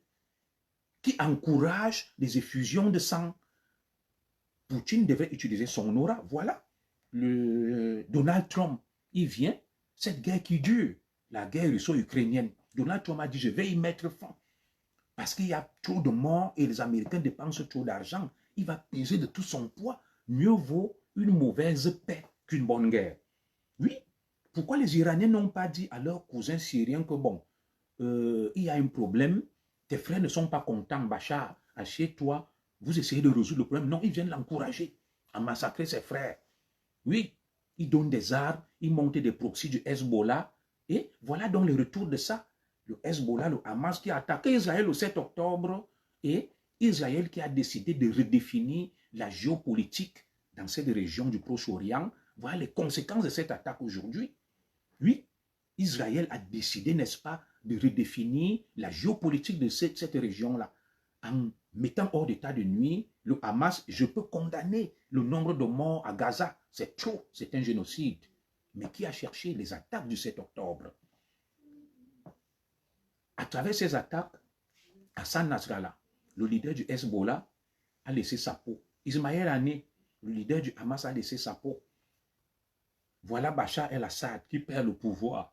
qui encouragent les effusions de sang. Poutine devait utiliser son aura. Voilà. Donald Trump, il vient, cette guerre qui dure, la guerre russo-ukrainienne. Donald Trump a dit, je vais y mettre fin. Parce qu'il y a trop de morts et les Américains dépensent trop d'argent. Il va peser de tout son poids. Mieux vaut une mauvaise paix qu'une bonne guerre. Oui. Pourquoi les Iraniens n'ont pas dit à leurs cousins syriens que bon, il y a un problème, tes frères ne sont pas contents, Bachar, assieds-toi, vous essayez de résoudre le problème. Non, ils viennent l'encourager à massacrer ses frères. Oui, ils donnent des armes, ils montent des proxys du Hezbollah, et voilà donc le retour de ça. Le Hezbollah, le Hamas qui a attaqué Israël le 7 octobre, et Israël qui a décidé de redéfinir la géopolitique dans cette région du Proche-Orient. Voilà les conséquences de cette attaque aujourd'hui. Oui, Israël a décidé, n'est-ce pas, de redéfinir la géopolitique de cette région-là. En mettant hors d'état de nuire le Hamas, je peux condamner le nombre de morts à Gaza. C'est trop, c'est un génocide. Mais qui a cherché les attaques du 7 octobre? À travers ces attaques, Hassan Nasrallah, le leader du Hezbollah, a laissé sa peau. Ismaël Haniyeh, le leader du Hamas, a laissé sa peau. Voilà Bachar el-Assad qui perd le pouvoir.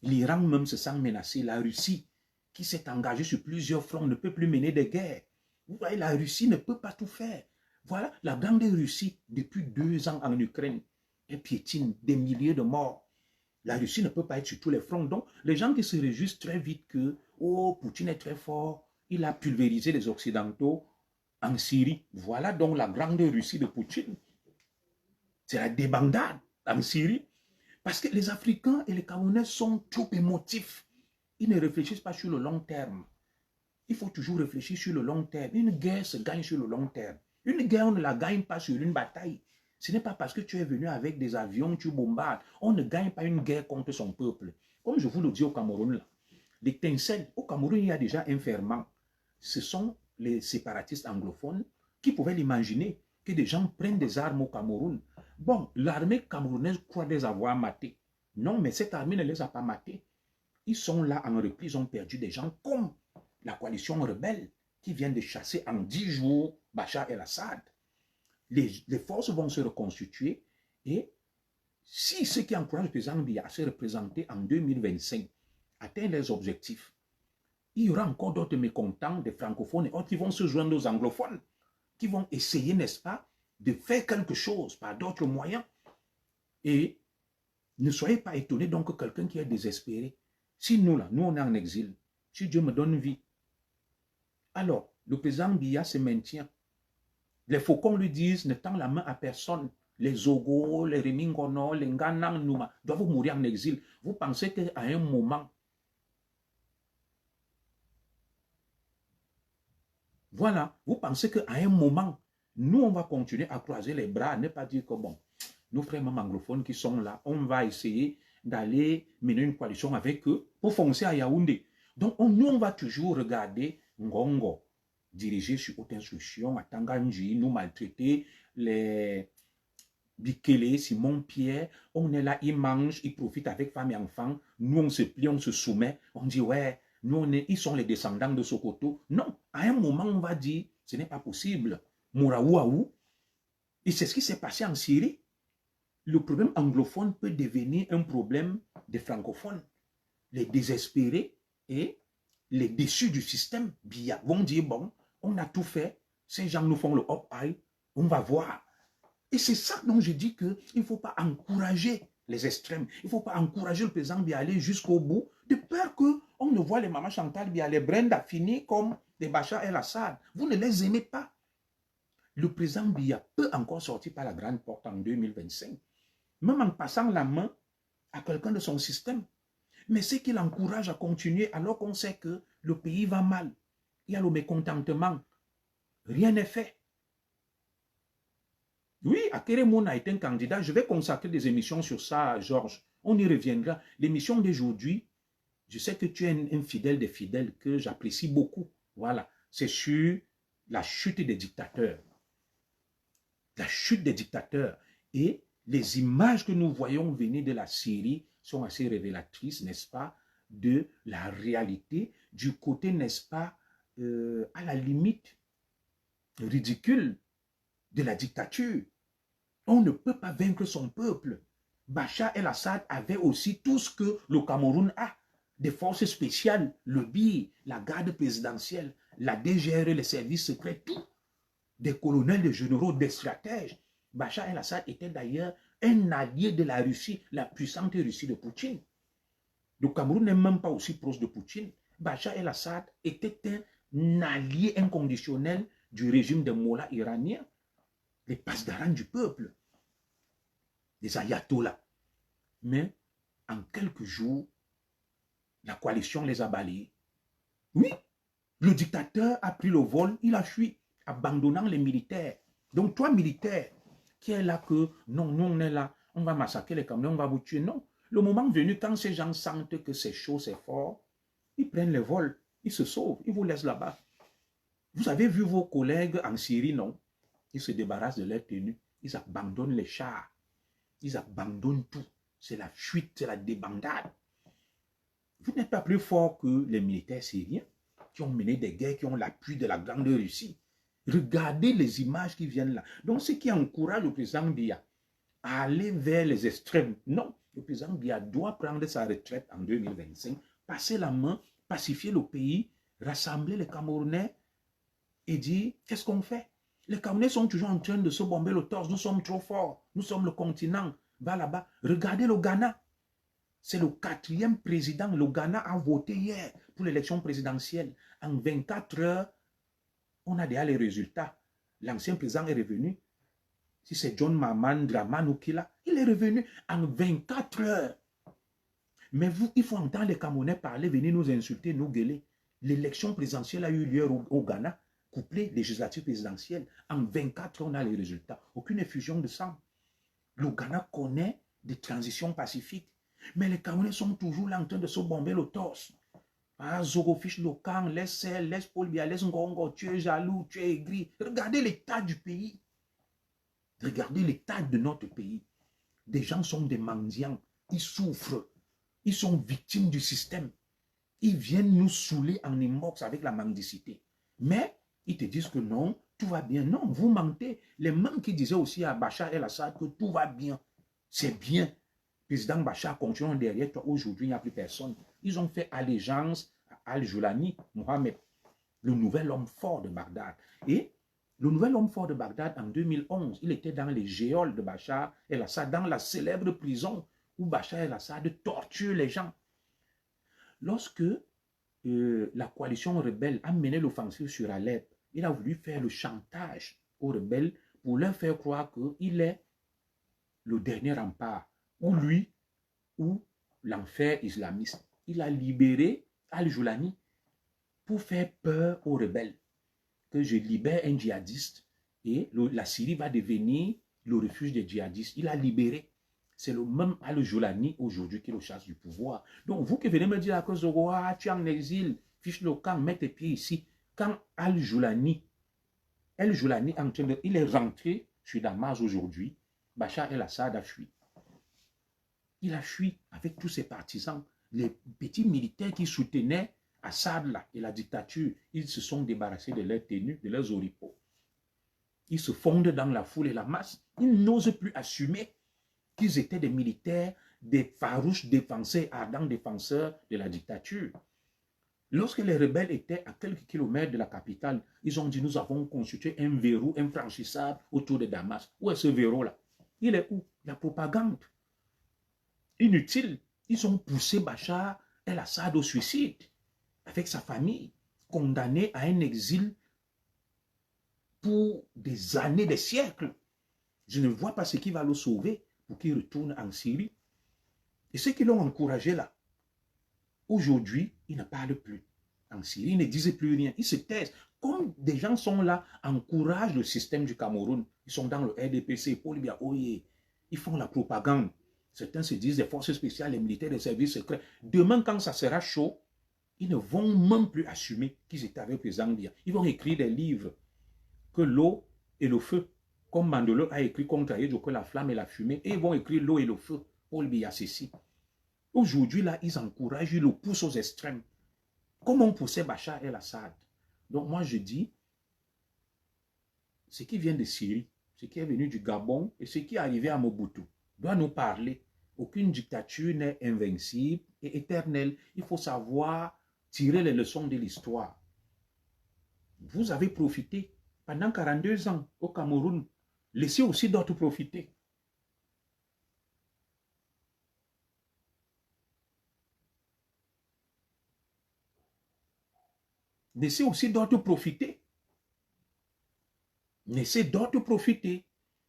L'Iran même se sent menacé. La Russie, qui s'est engagée sur plusieurs fronts, ne peut plus mener des guerres. Vous voyez, la Russie ne peut pas tout faire. Voilà, la grande Russie, depuis 2 ans en Ukraine, elle piétine des milliers de morts. La Russie ne peut pas être sur tous les fronts. Donc, les gens qui se réjouissent très vite que, oh, Poutine est très fort, il a pulvérisé les Occidentaux, en Syrie. Voilà donc la grande Russie de Poutine. C'est la débandade en Syrie. Parce que les Africains et les Camerounais sont trop émotifs. Ils ne réfléchissent pas sur le long terme. Il faut toujours réfléchir sur le long terme. Une guerre se gagne sur le long terme. Une guerre, on ne la gagne pas sur une bataille. Ce n'est pas parce que tu es venu avec des avions, tu bombardes. On ne gagne pas une guerre contre son peuple. Comme je vous le dis au Cameroun, l'étincelle, au Cameroun, il y a déjà un ferment. Ce sont les séparatistes anglophones qui pouvaient l'imaginer, que des gens prennent des armes au Cameroun. Bon, l'armée camerounaise croit les avoir matés. Non, mais cette armée ne les a pas matés. Ils sont là en repli, ils ont perdu des gens comme la coalition rebelle qui vient de chasser en 10 jours Bachar el-Assad. Les forces vont se reconstituer et si ceux qui encouragent le président Biya à se représenter en 2025 atteignent leurs objectifs, il y aura encore d'autres mécontents, des francophones et autres qui vont se joindre aux anglophones, qui vont essayer, n'est-ce pas, de faire quelque chose par d'autres moyens. Et ne soyez pas étonnés donc que quelqu'un qui est désespéré, si nous là, nous on est en exil, si Dieu me donne vie, alors le président Biya se maintient. Les faucons lui disent, ne tend la main à personne. Les Ogo, les Remingono, les Nganang Nouma doivent mourir en exil. Vous pensez qu'à un moment, voilà, vous pensez qu'à un moment, nous, on va continuer à croiser les bras, ne pas dire que bon, nos frères même anglophones qui sont là, on va essayer d'aller mener une coalition avec eux pour foncer à Yaoundé. Donc, nous, on va toujours regarder Ngongo, dirigé sur haute instruction, à Tanganji, nous maltraiter, les Bikele, Simon Pierre, on est là, ils mangent, ils profitent avec femmes et enfants, nous, on se plie, on se soumet, on dit, ouais, nous, ils sont les descendants de Sokoto. Non, à un moment, on va dire, ce n'est pas possible. Mouraouaou. Et c'est ce qui s'est passé en Syrie. Le problème anglophone peut devenir un problème des francophones. Les désespérés et les déçus du système Biya vont dire, bon, on a tout fait, ces gens nous font le hop-eye, on va voir. Et c'est ça dont je dis qu'il ne faut pas encourager les extrêmes. Il ne faut pas encourager le président Biya à aller jusqu'au bout, de peur qu'on ne voit les Maman Chantal Biya, les Brenda finir comme des Bachar el-Assad. Vous ne les aimez pas. Le président Biya peut encore sortir par la grande porte en 2025, même en passant la main à quelqu'un de son système. Mais c'est qu'il encourage à continuer alors qu'on sait que le pays va mal. Il y a le mécontentement. Rien n'est fait. Oui, Akeremoun a été un candidat. Je vais consacrer des émissions sur ça, Georges. On y reviendra. L'émission d'aujourd'hui, je sais que tu es un fidèle des fidèles que j'apprécie beaucoup. Voilà, c'est sur la chute des dictateurs. La chute des dictateurs. Et les images que nous voyons venir de la Syrie sont assez révélatrices, n'est-ce pas, de la réalité, du côté, n'est-ce pas, à la limite ridicule de la dictature. On ne peut pas vaincre son peuple. Bachar el-Assad avait aussi tout ce que le Cameroun a. Des forces spéciales, le BI, la garde présidentielle, la DGR, les services secrets, tout. Des colonels, des généraux, des stratèges. Bachar el-Assad était d'ailleurs un allié de la Russie, la puissante Russie de Poutine. Le Cameroun n'est même pas aussi proche de Poutine. Bachar el-Assad était un allié inconditionnel du régime des mollahs iraniens, les pasdarans du peuple, des ayatollahs. Mais en quelques jours, la coalition les a balayés. Oui, le dictateur a pris le vol, il a fui, abandonnant les militaires. Donc toi, militaire, qui est là que, non, nous on est là, on va massacrer les Camerounais, on va vous tuer. Non, le moment venu, quand ces gens sentent que c'est chaud, c'est fort, ils prennent le vol, ils se sauvent, ils vous laissent là-bas. Vous avez vu vos collègues en Syrie, non? Ils se débarrassent de leur tenue, ils abandonnent les chars, ils abandonnent tout. C'est la fuite, c'est la débandade. Vous n'êtes pas plus fort que les militaires syriens qui ont mené des guerres, qui ont l'appui de la grande Russie. Regardez les images qui viennent là. Donc, ce qui encourage le président Biya à aller vers les extrêmes. Non, le président Biya doit prendre sa retraite en 2025, passer la main, pacifier le pays, rassembler les Camerounais et dire, qu'est-ce qu'on fait? Les Camerounais sont toujours en train de se bomber le torse. Nous sommes trop forts. Nous sommes le continent. Va là-bas. Regardez le Ghana. C'est le 4e président. Le Ghana a voté hier pour l'élection présidentielle. En 24 heures, on a déjà les résultats. L'ancien président est revenu. Si c'est John Mahama Dramani ou qui là, il est revenu en 24 heures. Mais vous, il faut entendre les Camerounais parler, venir nous insulter, nous gueuler. L'élection présidentielle a eu lieu au Ghana, couplée législative présidentielle. En 24 heures, on a les résultats. Aucune effusion de sang. Le Ghana connaît des transitions pacifiques. Mais les Camerounais sont toujours là en train de se bomber le torse. Ah, Zorofiche Lokan, laisse Sel, laisse Paul Biya, laisse Ngongo, tu es jaloux, tu es aigri. Regardez l'état du pays. Regardez l'état de notre pays. Des gens sont des mendiants. Ils souffrent. Ils sont victimes du système. Ils viennent nous saouler en inbox avec la mendicité. Mais ils te disent que non, tout va bien. Non, vous mentez. Les mêmes qui disaient aussi à Bachar el-Assad que tout va bien. C'est bien. Président Bachar continue derrière toi. Aujourd'hui, il n'y a plus personne. Ils ont fait allégeance à Al-Joulani, Mohamed, le nouvel homme fort de Bagdad. Et le nouvel homme fort de Bagdad, en 2011, il était dans les geôles de Bachar el-Assad, dans la célèbre prison où Bachar el-Assad torture les gens. Lorsque la coalition rebelle a mené l'offensive sur Alep, il a voulu faire le chantage aux rebelles pour leur faire croire qu'il est le dernier rempart, ou lui, ou l'enfer islamiste. Il a libéré Al-Joulani pour faire peur aux rebelles, que je libère un djihadiste et la Syrie va devenir le refuge des djihadistes. Il a libéré. C'est le même Al-Joulani aujourd'hui qui le chasse du pouvoir. Donc vous qui venez me dire que Zoroa, tu es en exil, fiche le camp, mets tes pieds ici. Quand Al-Joulani, il est rentré sur Damas aujourd'hui, Bachar el-Assad a fui. Il a fui avec tous ses partisans. Les petits militaires qui soutenaient Assad là, et la dictature, ils se sont débarrassés de leurs tenues, de leurs oripeaux. Ils se fondent dans la foule et la masse. Ils n'osent plus assumer qu'ils étaient des militaires, des farouches défenseurs, ardents défenseurs de la dictature. Lorsque les rebelles étaient à quelques kilomètres de la capitale, ils ont dit, nous avons constitué un verrou infranchissable autour de Damas. Où est ce verrou-là? Il est où? La propagande. Inutile. Ils ont poussé Bachar el-Assad au suicide avec sa famille, condamné à un exil pour des années, des siècles. Je ne vois pas ce qui va le sauver pour qu'il retourne en Syrie. Et ceux qui l'ont encouragé là, aujourd'hui, ils ne parlent plus. En Syrie, ils ne disent plus rien. Ils se taisent. Comme des gens sont là, encouragent le système du Cameroun. Ils sont dans le RDPC, Paul Biya, Oye. Ils font la propagande. Certains se disent des forces spéciales, les militaires, des services secrets. Demain, quand ça sera chaud, ils ne vont même plus assumer qu'ils étaient avec le président Biya. Ils vont écrire des livres que l'eau et le feu, comme Mandela a écrit contre Aïdjo, que la flamme et la fumée, et ils vont écrire l'eau et le feu. Paul Biya, ceci. Aujourd'hui, là, ils encouragent, ils le poussent aux extrêmes. Comme on poussait Bachar el-Assad. Donc, moi, je dis, ce qui vient de Syrie, ce qui est venu du Gabon et ce qui est arrivé à Mobutu, doit nous parler. Aucune dictature n'est invincible et éternelle. Il faut savoir tirer les leçons de l'histoire. Vous avez profité pendant 42 ans au Cameroun. Laissez aussi d'autres profiter. Laissez aussi d'autres profiter. Laissez d'autres profiter.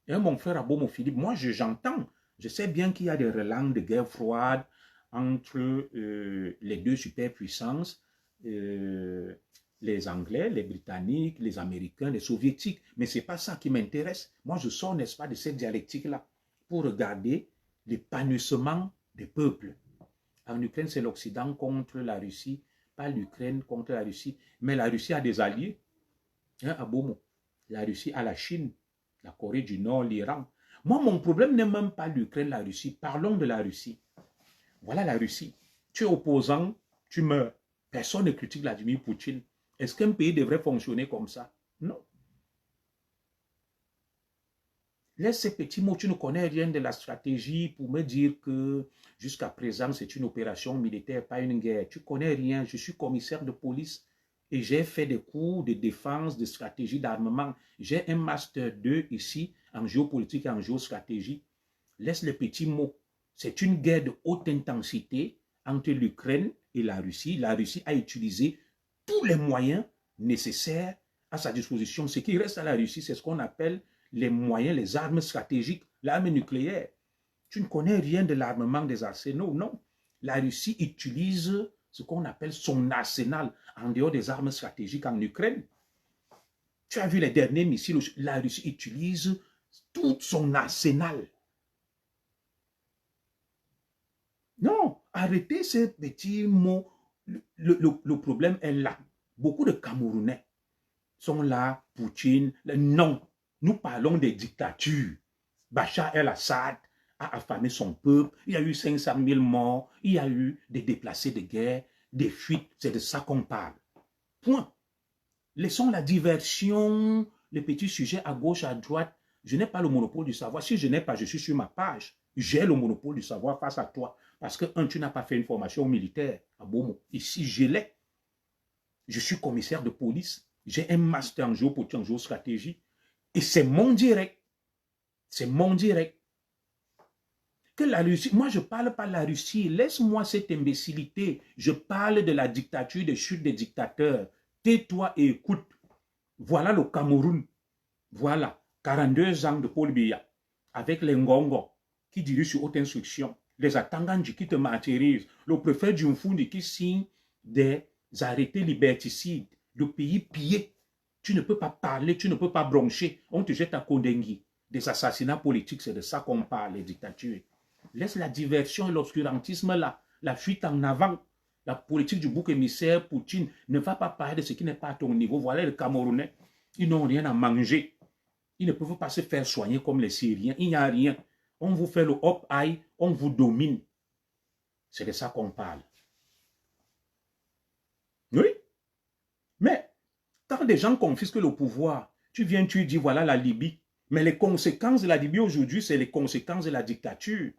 Et mon frère Abomo Philippe, moi j'entends, je sais bien qu'il y a des relents de guerre froide entre les deux superpuissances, les Anglais, les Britanniques, les Américains, les Soviétiques. Mais ce n'est pas ça qui m'intéresse. Moi je sors, n'est-ce pas, de cette dialectique-là pour regarder l'épanouissement des peuples. En Ukraine, c'est l'Occident contre la Russie, pas l'Ukraine contre la Russie. Mais la Russie a des alliés, hein, Abomo. La Russie a la Chine, la Corée du Nord, l'Iran. Moi, mon problème n'est même pas l'Ukraine, la Russie. Parlons de la Russie. Voilà la Russie. Tu es opposant, tu meurs. Personne ne critique Vladimir Poutine. Est-ce qu'un pays devrait fonctionner comme ça? Non. Laisse ces petits mots, tu ne connais rien de la stratégie pour me dire que jusqu'à présent, c'est une opération militaire, pas une guerre. Tu ne connais rien, je suis commissaire de police. Et j'ai fait des cours de défense, de stratégie, d'armement. J'ai un master 2 ici en géopolitique et en géostratégie. Laisse les petits mots. C'est une guerre de haute intensité entre l'Ukraine et la Russie. La Russie a utilisé tous les moyens nécessaires à sa disposition. Ce qui reste à la Russie, c'est ce qu'on appelle les moyens, les armes stratégiques, l'arme nucléaire. Tu ne connais rien de l'armement des arsenaux, non. La Russie utilise ce qu'on appelle son arsenal en dehors des armes stratégiques en Ukraine. Tu as vu les derniers missiles, la Russie utilise tout son arsenal. Non, arrêtez ces petits mots. Le problème est là. Beaucoup de Camerounais sont là, Poutine. Non, nous parlons des dictatures. Bachar el-Assad a affamé son peuple. Il y a eu 500 000 morts. Il y a eu des déplacés de guerre, des fuites. C'est de ça qu'on parle. Point. Laissons la diversion, les petits sujets à gauche, à droite. Je n'ai pas le monopole du savoir. Si je n'ai pas, je suis sur ma page. J'ai le monopole du savoir face à toi. Parce que, tu n'as pas fait une formation militaire à Bomo. Ici, je l'ai. Je suis commissaire de police. J'ai un master en géopolitique, en géostratégie. Et c'est mon direct. C'est mon direct. Que la Russie, moi je ne parle pas de la Russie. Laisse-moi cette imbécilité. Je parle de la dictature, des chutes des dictateurs. Tais-toi et écoute. Voilà le Cameroun. Voilà. 42 ans de Paul Biya. Avec les Ngongo qui dirigent sur haute instruction. Les Atanganji qui te martyrisent. Le préfet Djumfundi qui signe des arrêtés liberticides. De pays pillés. Tu ne peux pas parler, tu ne peux pas broncher. On te jette à Kondengi. Des assassinats politiques, c'est de ça qu'on parle, les dictatures. Laisse la diversion et l'obscurantisme là. La fuite en avant. La politique du bouc émissaire, Poutine, ne va pas parler de ce qui n'est pas à ton niveau. Voilà les Camerounais. Ils n'ont rien à manger. Ils ne peuvent pas se faire soigner comme les Syriens. Il n'y a rien. On vous fait le hop-aïe, on vous domine. C'est de ça qu'on parle. Oui. Mais, quand des gens confisquent le pouvoir, tu viens, tu dis, voilà la Libye. Mais les conséquences de la Libye aujourd'hui, c'est les conséquences de la dictature.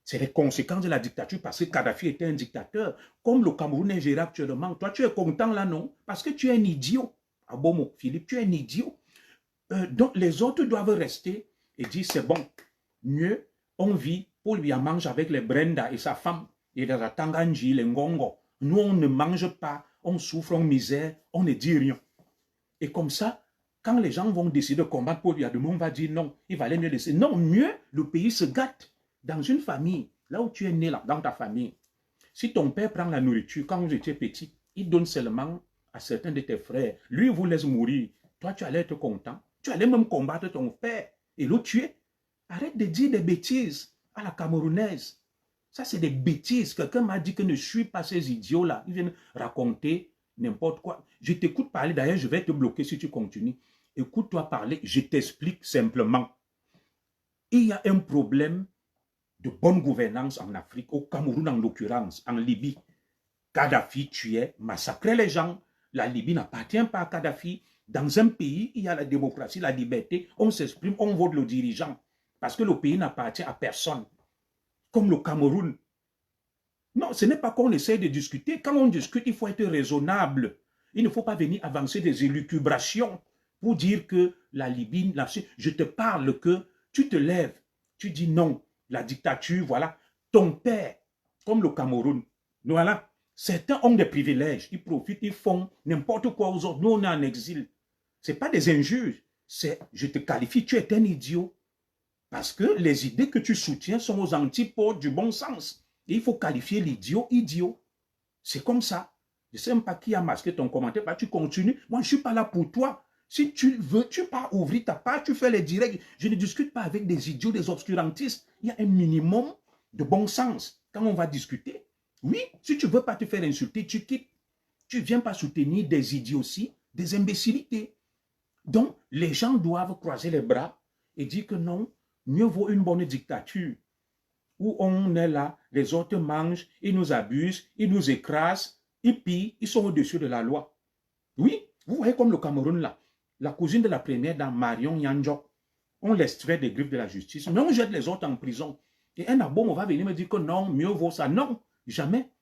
C'est les conséquences de la dictature parce que Kadhafi était un dictateur. Comme le Cameroun est géré actuellement. Toi, tu es content là, non? Parce que tu es un idiot. Ah bon, Philippe, tu es un idiot. Donc, les autres doivent rester et dire, c'est bon. Mieux, on vit, Paul Biya mange avec les Brenda et sa femme, et les Atanganji, les Ngongo. Nous, on ne mange pas, on souffre en misère, on ne dit rien. Et comme ça, quand les gens vont décider de combattre Paul Biya, demain on va dire non, il valait mieux laisser. Non, mieux, le pays se gâte. Dans une famille, là où tu es né, là, dans ta famille, si ton père prend la nourriture, quand vous étiez petit, il donne seulement à certains de tes frères. Lui, il vous laisse mourir. Toi, tu allais être content. Tu allais même combattre ton père et le tuer. Arrête de dire des bêtises à la camerounaise. Ça, c'est des bêtises. Quelqu'un m'a dit que ne suis pas ces idiots-là. Ils viennent raconter n'importe quoi. Je t'écoute parler. D'ailleurs, je vais te bloquer si tu continues. Écoute-toi parler. Je t'explique simplement. Il y a un problème de bonne gouvernance en Afrique, au Cameroun en l'occurrence, en Libye. Kadhafi tuait, massacrait les gens. La Libye n'appartient pas à Kadhafi. Dans un pays, il y a la démocratie, la liberté. On s'exprime, on vote le dirigeant. Parce que le pays n'appartient à personne. Comme le Cameroun. Non, ce n'est pas qu'on essaie de discuter. Quand on discute, il faut être raisonnable. Il ne faut pas venir avancer des élucubrations pour dire que la Libye, je te parle que tu te lèves, tu dis non. La dictature, voilà. Ton père, comme le Cameroun, voilà. Certains ont des privilèges. Ils profitent, ils font n'importe quoi aux autres. Nous, on est en exil. Ce n'est pas des injures. C'est, je te qualifie, tu es un idiot. Parce que les idées que tu soutiens sont aux antipodes du bon sens. Et il faut qualifier l'idiot idiot. C'est comme ça. Je ne sais même pas qui a masqué ton commentaire. Bah, tu continues. Moi, je ne suis pas là pour toi. Si tu veux, tu pars ouvrir ta page, tu fais les directs. Je ne discute pas avec des idiots, des obscurantistes. Il y a un minimum de bon sens quand on va discuter. Oui, si tu ne veux pas te faire insulter, tu quittes. Tu ne viens pas soutenir des idioties, des imbécilités. Donc, les gens doivent croiser les bras et dire que non, mieux vaut une bonne dictature où on est là, les autres mangent, ils nous abusent, ils nous écrasent, ils pillent, ils sont au-dessus de la loi. Oui, vous voyez comme le Cameroun là. La cousine de la première dame, Marion Nyanjok, on l'extrait des griffes de la justice, mais on jette les autres en prison. Et un abon va venir me dire que non, mieux vaut ça. Non, jamais.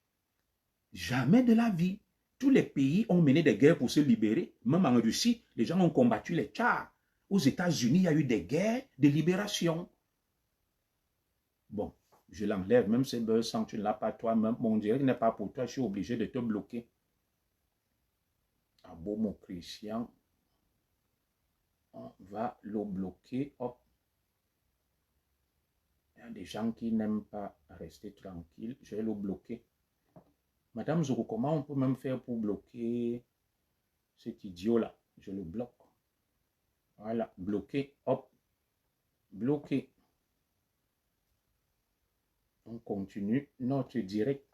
Jamais de la vie. Tous les pays ont mené des guerres pour se libérer. Même en Russie, les gens ont combattu les Tchars. Aux États-Unis, il y a eu des guerres de libération. Bon, je l'enlève, même si sans tu ne l'as pas toi-même. Mon direct n'est pas pour toi, je suis obligé de te bloquer. Ah bon, mon Christian. On va le bloquer. Hop. Il y a des gens qui n'aiment pas rester tranquille. Je vais le bloquer. Madame Zoro, comment on peut même faire pour bloquer cet idiot-là? Je le bloque. Voilà, bloqué. Hop. Bloqué. On continue notre direct.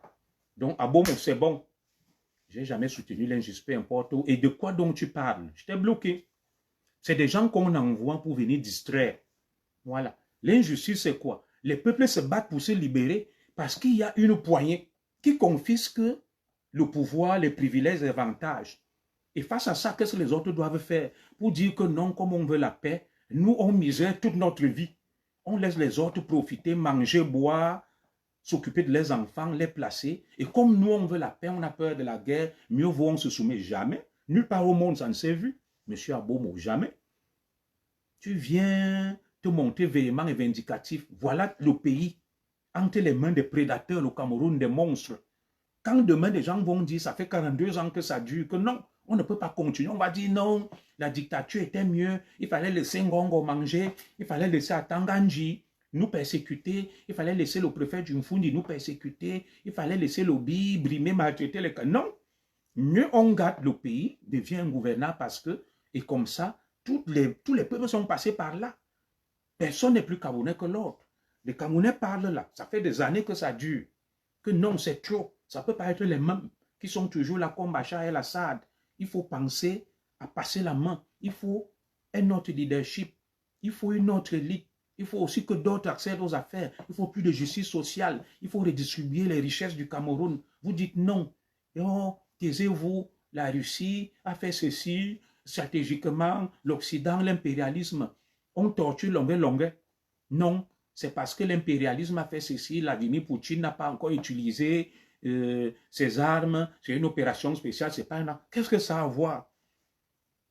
Donc, ah bon, c'est bon. Je n'ai jamais soutenu l'injustice, peu importe où. Et de quoi donc tu parles? Je t'ai bloqué. C'est des gens qu'on envoie pour venir distraire. Voilà. L'injustice, c'est quoi? Les peuples se battent pour se libérer parce qu'il y a une poignée qui confisque le pouvoir, les privilèges, les avantages. Et face à ça, qu'est-ce que les autres doivent faire? Pour dire que non, comme on veut la paix, nous, on misère toute notre vie. On laisse les autres profiter, manger, boire, s'occuper de leurs enfants, les placer. Et comme nous, on veut la paix, on a peur de la guerre, mieux vaut on se soumet jamais. Nulle part au monde, ça ne s'est vu. Monsieur Abomo, jamais. Tu viens te montrer véhément et vindicatif. Voilà le pays entre les mains des prédateurs, le Cameroun, des monstres. Quand demain, des gens vont dire, ça fait 42 ans que ça dure, que non, on ne peut pas continuer. On va dire non, la dictature était mieux, il fallait laisser Ngongo manger, il fallait laisser Atanganji nous persécuter, il fallait laisser le préfet du Mfundi nous persécuter, il fallait laisser l'Obi brimer, maltraiter les... Non, mieux on garde le pays, devient un gouverneur parce que, et comme ça, tous les peuples sont passés par là. Personne n'est plus camerounais que l'autre. Les Camerounais parlent là, ça fait des années que ça dure, que non, c'est trop. Ça ne peut pas être les mêmes qui sont toujours là comme Bachar el-Assad. Il faut penser à passer la main. Il faut un autre leadership. Il faut une autre élite. Il faut aussi que d'autres accèdent aux affaires. Il faut plus de justice sociale. Il faut redistribuer les richesses du Cameroun. Vous dites non. Oh, taisez-vous. La Russie a fait ceci. Stratégiquement, l'Occident, l'impérialisme. On torture longueur. Non, c'est parce que l'impérialisme a fait ceci. Vladimir Poutine n'a pas encore utilisé ces armes, c'est une opération spéciale, c'est pas un... Qu'est-ce que ça a à voir?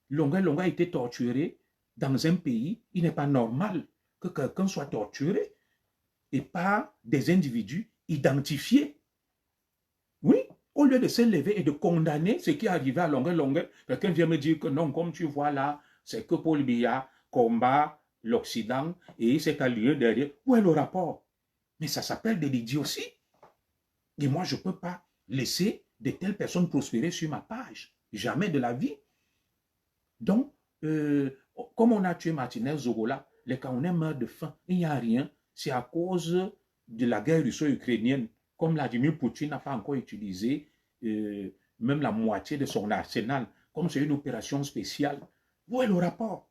Longueur a été torturé dans un pays, il n'est pas normal que quelqu'un soit torturé et par des individus identifiés. Oui, au lieu de se lever et de condamner ce qui est arrivé à longueur, quelqu'un vient me dire que non, comme tu vois là, c'est que Paul Biya combat l'Occident et il s'est allié derrière. Où est le rapport? Mais ça s'appelle de l'idiotie. Et moi, je ne peux pas laisser de telles personnes prospérer sur ma page. Jamais de la vie. Donc, comme on a tué Martinez Zogola, les Camerounais meurent de faim. Il n'y a rien. C'est à cause de la guerre russo-ukrainienne. Comme Vladimir Poutine n'a pas encore utilisé même la moitié de son arsenal. Comme c'est une opération spéciale. Où est le rapport?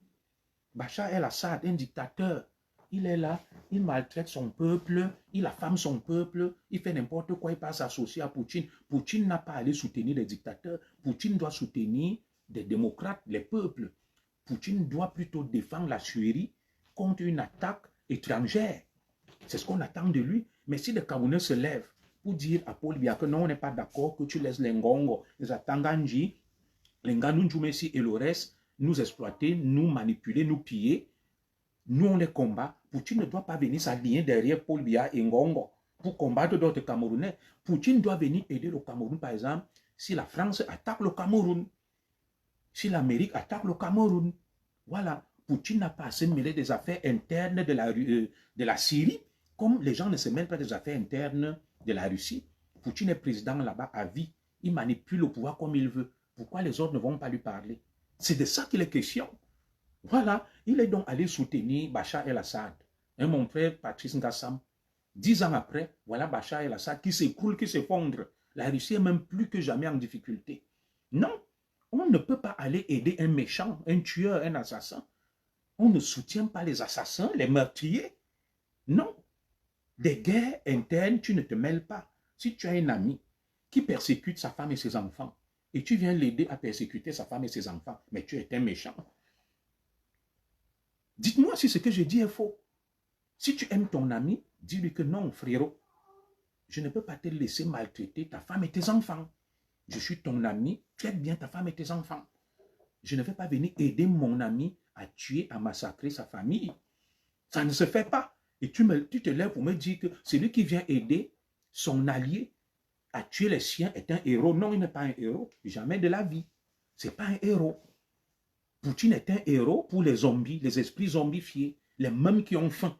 Bachar el-Assad, un dictateur, il est là, il maltraite son peuple, il affame son peuple, il fait n'importe quoi, il passe s'associer à Poutine. Poutine n'a pas à aller soutenir les dictateurs. Poutine doit soutenir des démocrates, les peuples. Poutine doit plutôt défendre la Syrie contre une attaque étrangère. C'est ce qu'on attend de lui. Mais si les Camerounais se lèvent pour dire à Paul Biya que non, on n'est pas d'accord, que tu laisses les Ngongo, les Atanganji, les Nganunjumesi et le reste, nous exploiter, nous manipuler, nous piller, nous on les combat. Poutine ne doit pas venir s'aligner derrière Paul Biya et Ngongo pour combattre d'autres Camerounais. Poutine doit venir aider le Cameroun, par exemple, si la France attaque le Cameroun, si l'Amérique attaque le Cameroun. Voilà, Poutine n'a pas à se mêler des affaires internes de la Syrie, comme les gens ne se mêlent pas des affaires internes de la Russie. Poutine est président là-bas à vie. Il manipule le pouvoir comme il veut. Pourquoi les autres ne vont pas lui parler? C'est de ça qu'il est question. Voilà, il est donc allé soutenir Bachar el-Assad. Et mon frère Patrice Ngassam, 10 ans après, voilà Bachar el-Assad qui s'écroule, qui s'effondre. La Russie est même plus que jamais en difficulté. Non, on ne peut pas aller aider un méchant, un tueur, un assassin. On ne soutient pas les assassins, les meurtriers. Non. Des guerres internes, tu ne te mêles pas. Si tu as un ami qui persécute sa femme et ses enfants, et tu viens l'aider à persécuter sa femme et ses enfants, mais tu es un méchant. Dites-moi si ce que je dis est faux. Si tu aimes ton ami, dis-lui que non, frérot, je ne peux pas te laisser maltraiter ta femme et tes enfants. Je suis ton ami, traite bien ta femme et tes enfants. Je ne vais pas venir aider mon ami à tuer, à massacrer sa famille. Ça ne se fait pas. Et tu te lèves pour me dire que celui qui vient aider son allié à tuer les siens est un héros. Non, il n'est pas un héros. Jamais de la vie. Ce n'est pas un héros. Poutine est un héros pour les zombies, les esprits zombifiés, les mêmes qui ont faim,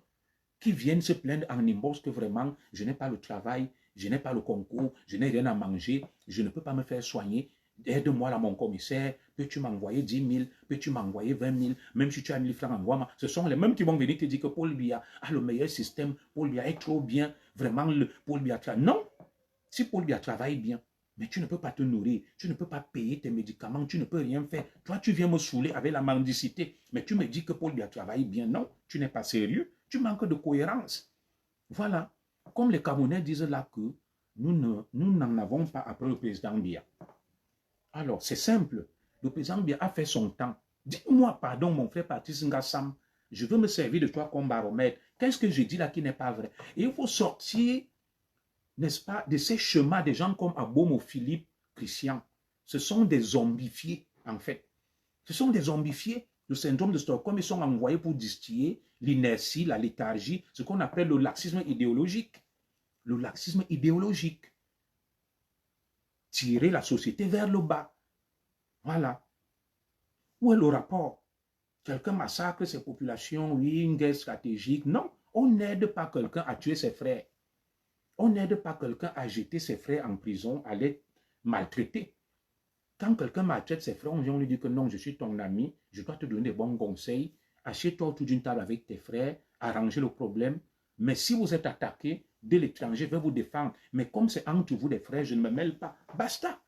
qui viennent se plaindre en Nimbos que vraiment, je n'ai pas le travail, je n'ai pas le concours, je n'ai rien à manger, je ne peux pas me faire soigner. Aide-moi là, mon commissaire, peux-tu m'envoyer 10 000, peux-tu m'envoyer 20 000, même si tu as 1000 francs, envoie-moi. Ce sont les mêmes qui vont venir te dire que Paul Biya a le meilleur système, Paul Biya est trop bien, vraiment, Paul Biya travaille. Non, si Paul Biya travaille bien, mais tu ne peux pas te nourrir, tu ne peux pas payer tes médicaments, tu ne peux rien faire. Toi, tu viens me saouler avec la mendicité, mais tu me dis que Paul Biya travaille bien. Non, tu n'es pas sérieux, tu manques de cohérence. Voilà, comme les Camerounais disent là que nous n'en avons pas après le président Biya. Alors, c'est simple. Le président Biya a fait son temps. Dis-moi, pardon, mon frère Patrice Ngassam, je veux me servir de toi comme baromètre. Qu'est-ce que je dis là qui n'est pas vrai? Et il faut sortir, n'est-ce pas, de ces chemins des gens comme Abomo Philippe Christian. Ce sont des zombifiés, en fait. Ce sont des zombifiés. Le syndrome de Stockholm, ils sont envoyés pour distiller l'inertie, la léthargie, ce qu'on appelle le laxisme idéologique. Le laxisme idéologique. Tirer la société vers le bas. Voilà. Où est le rapport? Quelqu'un massacre ses populations, oui, une guerre stratégique. Non, on n'aide pas quelqu'un à tuer ses frères. On n'aide pas quelqu'un à jeter ses frères en prison, à les maltraiter. Quand quelqu'un maltraite ses frères, on vient lui dire que non, je suis ton ami, je dois te donner des bons conseils. Assieds-toi autour d'une table avec tes frères, arrangez le problème. Mais si vous êtes attaqué, de l'étranger veut vous défendre. Mais comme c'est entre vous des frères, je ne me mêle pas. Basta.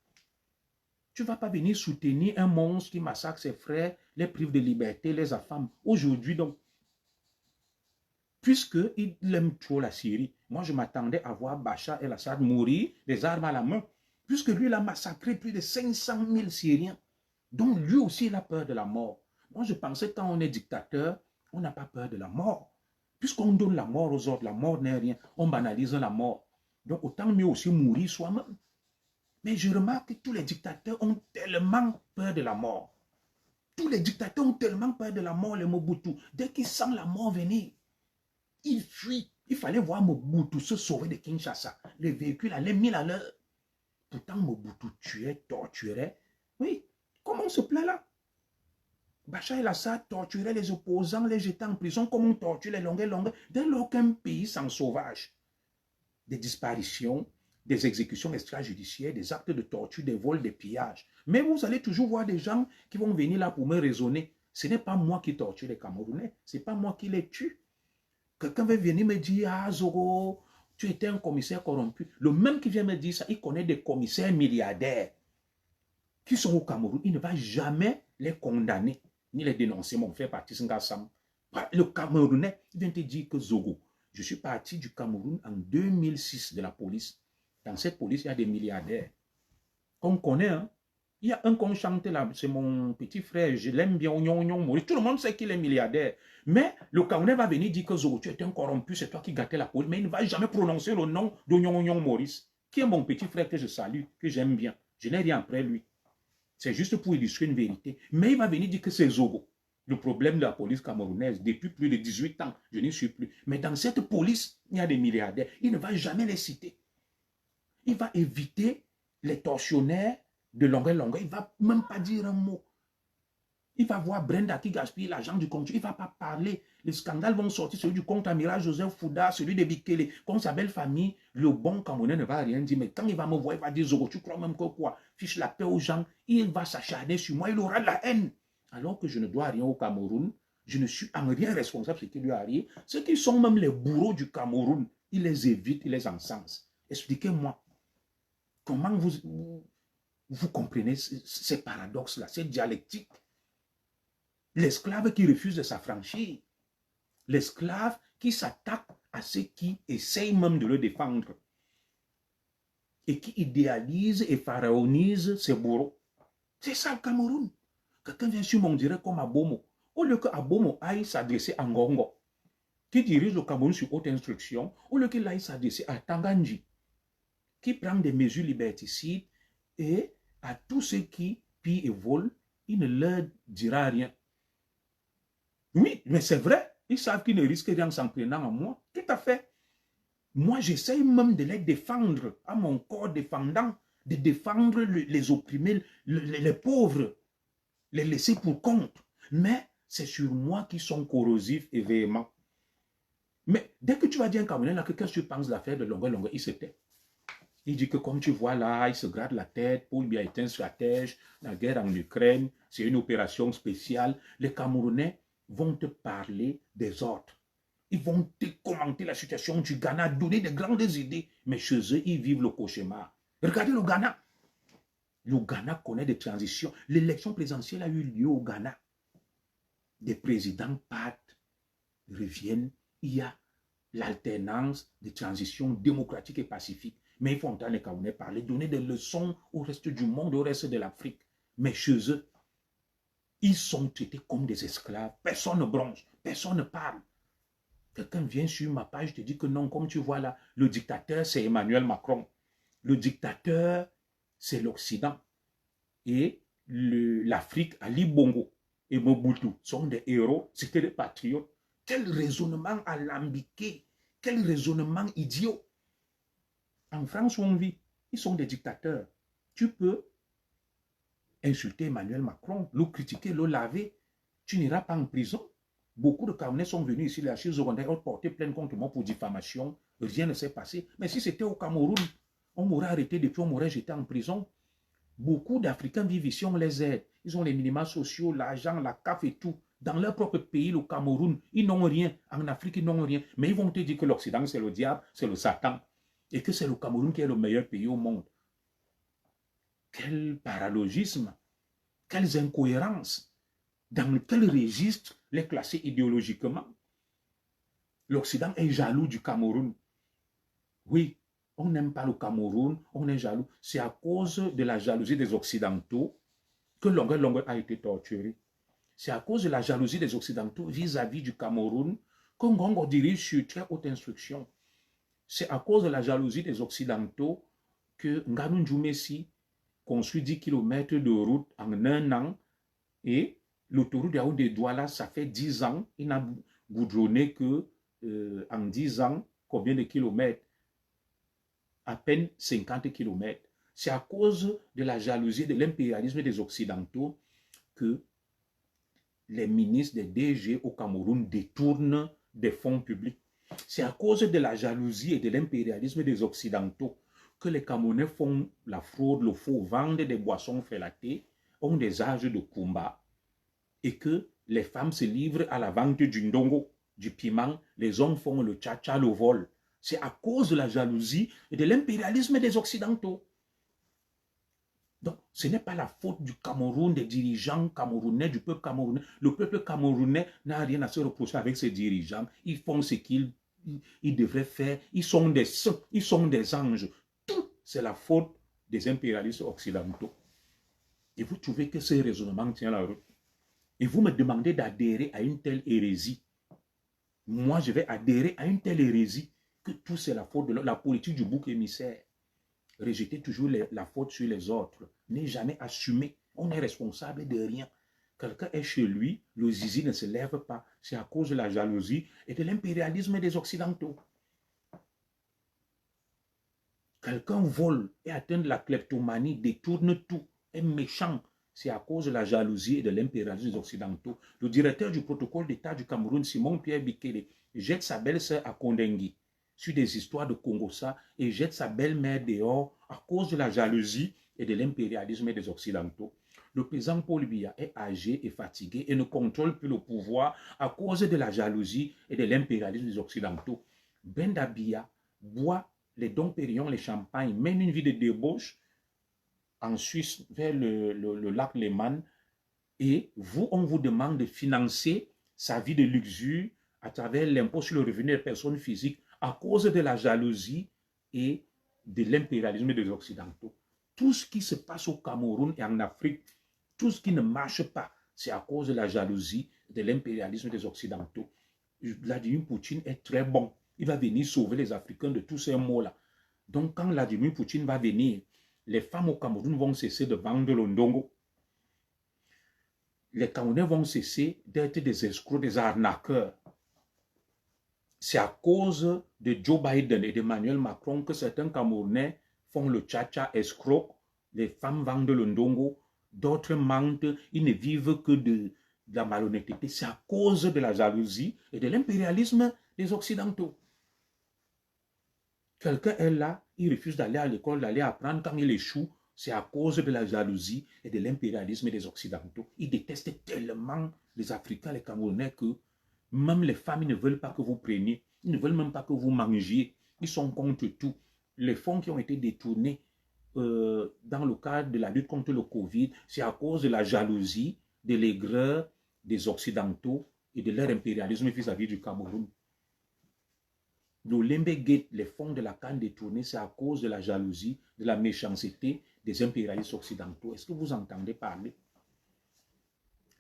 Tu ne vas pas venir soutenir un monstre qui massacre ses frères, les prive de liberté, les affame. Aujourd'hui, donc, puisqu'il aime trop la Syrie, moi je m'attendais à voir Bachar el-Assad mourir, des armes à la main, puisque lui, il a massacré plus de 500 000 Syriens. Donc lui aussi, il a peur de la mort. Moi, je pensais que quand on est dictateur, on n'a pas peur de la mort. Puisqu'on donne la mort aux autres, la mort n'est rien, on banalise la mort. Donc autant mieux aussi mourir soi-même. Mais je remarque que tous les dictateurs ont tellement peur de la mort. Tous les dictateurs ont tellement peur de la mort, les Mobutu. Dès qu'ils sentent la mort venir, ils fuient. Il fallait voir Mobutu se sauver de Kinshasa. Les véhicules allaient 1000 à l'heure. Pourtant, Mobutu tuait, torturait. Oui, comment on se plaît là? Bachar el-Assad torturait les opposants, les jetait en prison comme on torture les longueurs. Dès lors qu'un pays s'en sauvage, des disparitions, des exécutions extrajudiciaires, des actes de torture, des vols, des pillages. Mais vous allez toujours voir des gens qui vont venir là pour me raisonner. Ce n'est pas moi qui torture les Camerounais, ce n'est pas moi qui les tue. Quelqu'un va venir me dire, ah Zoro, tu étais un commissaire corrompu. Le même qui vient me dire ça, il connaît des commissaires milliardaires qui sont au Cameroun. Il ne va jamais les condamner, ni les dénoncer, mon frère Patrice Ngassam. Le Camerounais vient te dire que Zogo, je suis parti du Cameroun en 2006 de la police. Dans cette police, il y a des milliardaires qu'on connaît. Hein? Il y a un qu'on chante là, c'est mon petit frère, je l'aime bien, Maurice. Tout le monde sait qu'il est milliardaire. Mais le Camerounais va venir dire que Zogo, tu es un corrompu, c'est toi qui gâtais la police. Mais il ne va jamais prononcer le nom de Maurice, qui est mon petit frère que je salue, que j'aime bien. Je n'ai rien après lui. C'est juste pour illustrer une vérité. Mais il va venir dire que c'est Zogo. Le problème de la police camerounaise, depuis plus de 18 ans, je n'y suis plus. Mais dans cette police, il y a des milliardaires. Il ne va jamais les citer. Il va éviter les tortionnaires de longueur. Il ne va même pas dire un mot. Il va voir Brenda qui gaspille l'argent du compte. Il ne va pas parler. Les scandales vont sortir, celui du compte amiral Joseph Fouda, celui de Bikele. Comme sa belle famille, le bon Camerounais ne va rien dire. Mais quand il va me voir, il va dire, Zogo, tu crois même que quoi? Fiche la paix aux gens. Il va s'acharner sur moi. Il aura de la haine. Alors que je ne dois rien au Cameroun. Je ne suis en rien responsable de ce qui lui arrive. Ceux qui sont même les bourreaux du Cameroun, il les évite, il les encense. Expliquez-moi. Comment vous comprenez ces paradoxes-là, cette dialectique? L'esclave qui refuse de s'affranchir. L'esclave qui s'attaque à ceux qui essayent même de le défendre. Et qui idéalise et pharaonise ses bourreaux. C'est ça le Cameroun. Quelqu'un vient sur mon direct comme Abomo. Au lieu que Abomo aille s'adresser à Ngongo, qui dirige le Cameroun sur haute instruction, au lieu qu'il aille s'adresser à Tanganji, qui prend des mesures liberticides, et à tous ceux qui pillent et volent, il ne leur dira rien. Oui, mais c'est vrai, ils savent qu'ils ne risquent rien en s'en prenant à moi. Tout à fait. Moi, j'essaye même de les défendre, à mon corps défendant, de défendre les opprimés, les pauvres. les laisser pour compte. Mais c'est sur moi qu'ils sont corrosifs et véhéments. Mais dès que tu vas dire à un Camerounais, là, que qu'est-ce que tu penses de l'affaire de Longueur, il se tait. Il dit que comme tu vois là, il se gratte la tête, Paul Biya est un stratège, la guerre en Ukraine, c'est une opération spéciale. Les Camerounais vont te parler des ordres. Ils vont te commenter la situation du Ghana, donner de grandes idées, mais chez eux, ils vivent le cauchemar. Regardez le Ghana. Le Ghana connaît des transitions. L'élection présidentielle a eu lieu au Ghana. Des présidents partent, reviennent. Il y a l'alternance des transitions démocratiques et pacifiques. Mais il faut entendre les Camerounais parler, donner des leçons au reste du monde, au reste de l'Afrique. Mais chez eux, ils sont traités comme des esclaves. Personne ne bronche, personne ne parle. Quelqu'un vient sur ma page, te dit que non, comme tu vois là, le dictateur, c'est Emmanuel Macron. Le dictateur, c'est l'Occident. Et l'Afrique, Ali Bongo et Mobutu sont des héros, c'était des patriotes. Quel raisonnement alambiqué, quel raisonnement idiot. En France où on vit, ils sont des dictateurs. Tu peux insulter Emmanuel Macron, le critiquer, le laver. Tu n'iras pas en prison. Beaucoup de Camerounais sont venus ici, les archives secondaires ont porté plainte contre moi pour diffamation. Rien ne s'est passé. Mais si c'était au Cameroun, on m'aurait arrêté depuis, on m'aurait jeté en prison. Beaucoup d'Africains vivent ici, on les aide. Ils ont les minima sociaux, l'argent, la CAF et tout. Dans leur propre pays, le Cameroun, ils n'ont rien. En Afrique, ils n'ont rien. Mais ils vont te dire que l'Occident, c'est le diable, c'est le Satan. Et que c'est le Cameroun qui est le meilleur pays au monde. Quel paralogisme, quelles incohérences. Dans quel registre les classer idéologiquement? L'Occident est jaloux du Cameroun. Oui, on n'aime pas le Cameroun, on est jaloux. C'est à cause de la jalousie des Occidentaux que Longueur a été torturé. C'est à cause de la jalousie des Occidentaux vis-à-vis du Cameroun que Ngongo dirige sur très haute instruction. C'est à cause de la jalousie des Occidentaux que Nganou Djoumessi construit 10 km de route en un an et l'autoroute Yaoundé-Douala, ça fait 10 ans, il n'a goudronné que en 10 ans, combien de kilomètres? À peine 50 km. C'est à cause de la jalousie, de l'impérialisme des Occidentaux que les ministres des DG au Cameroun détournent des fonds publics. C'est à cause de la jalousie et de l'impérialisme des Occidentaux que les Camerounais font la fraude, le faux, vendent des boissons frélatées, ont des âges de combat et que les femmes se livrent à la vente du ndongo, du piment, les hommes font le tcha-tcha, le vol. C'est à cause de la jalousie et de l'impérialisme des Occidentaux. Donc, ce n'est pas la faute du Cameroun, des dirigeants camerounais, du peuple camerounais. Le peuple camerounais n'a rien à se reprocher avec ses dirigeants. Ils font ce qu'ils devraient faire. Ils sont des saints, ils sont des anges. Tout, c'est la faute des impérialistes occidentaux. Et vous trouvez que ce raisonnement tient la route. Et vous me demandez d'adhérer à une telle hérésie. Moi, je vais adhérer à une telle hérésie que tout c'est la faute de la politique du bouc émissaire. Rejeter toujours la faute sur les autres. N'est jamais assumé. On est responsable de rien. Quelqu'un est chez lui, le zizi ne se lève pas. C'est à cause de la jalousie et de l'impérialisme des Occidentaux. Quelqu'un vole et atteint de la kleptomanie, détourne tout, est méchant. C'est à cause de la jalousie et de l'impérialisme des Occidentaux. Le directeur du protocole d'État du Cameroun, Simon-Pierre Bikele, jette sa belle-sœur à Kondengui sur des histoires de Congossa et jette sa belle-mère dehors à cause de la jalousie et de l'impérialisme des Occidentaux. Le président Paul Biya est âgé et fatigué et ne contrôle plus le pouvoir à cause de la jalousie et de l'impérialisme des Occidentaux. Brenda Biya boit les Dom Pérignon, les champagnes, mène une vie de débauche en Suisse vers le lac Léman et vous, on vous demande de financer sa vie de luxure à travers l'impôt sur le revenu des personnes physiques à cause de la jalousie et de l'impérialisme des Occidentaux. Tout ce qui se passe au Cameroun et en Afrique, tout ce qui ne marche pas, c'est à cause de la jalousie et de l'impérialisme des Occidentaux. Vladimir Poutine est très bon. Il va venir sauver les Africains de tous ces maux-là. Donc, quand Vladimir Poutine va venir, les femmes au Cameroun vont cesser de vendre le ndongo. Les Camerounais vont cesser d'être des escrocs, des arnaqueurs. C'est à cause de Joe Biden et d'Emmanuel Macron que certains Camerounais font le tcha-tcha escroc. Les femmes vendent le ndongo. d'autres mentent, ils ne vivent que de la malhonnêteté. C'est à cause de la jalousie et de l'impérialisme des Occidentaux. Quelqu'un est là, il refuse d'aller à l'école, d'aller apprendre. Quand il échoue, c'est à cause de la jalousie et de l'impérialisme des Occidentaux. Ils détestent tellement les Africains, les Camerounais, que même les femmes, ils ne veulent pas que vous preniez. Ils ne veulent même pas que vous mangiez. Ils sont contre tout. Les fonds qui ont été détournés dans le cadre de la lutte contre le Covid, c'est à cause de la jalousie, de l'aigreur des Occidentaux et de leur impérialisme vis-à-vis du Cameroun. L'Olembe Gate, les fonds de la canne détournés, c'est à cause de la jalousie, de la méchanceté des impérialistes occidentaux. Est-ce que vous entendez parler?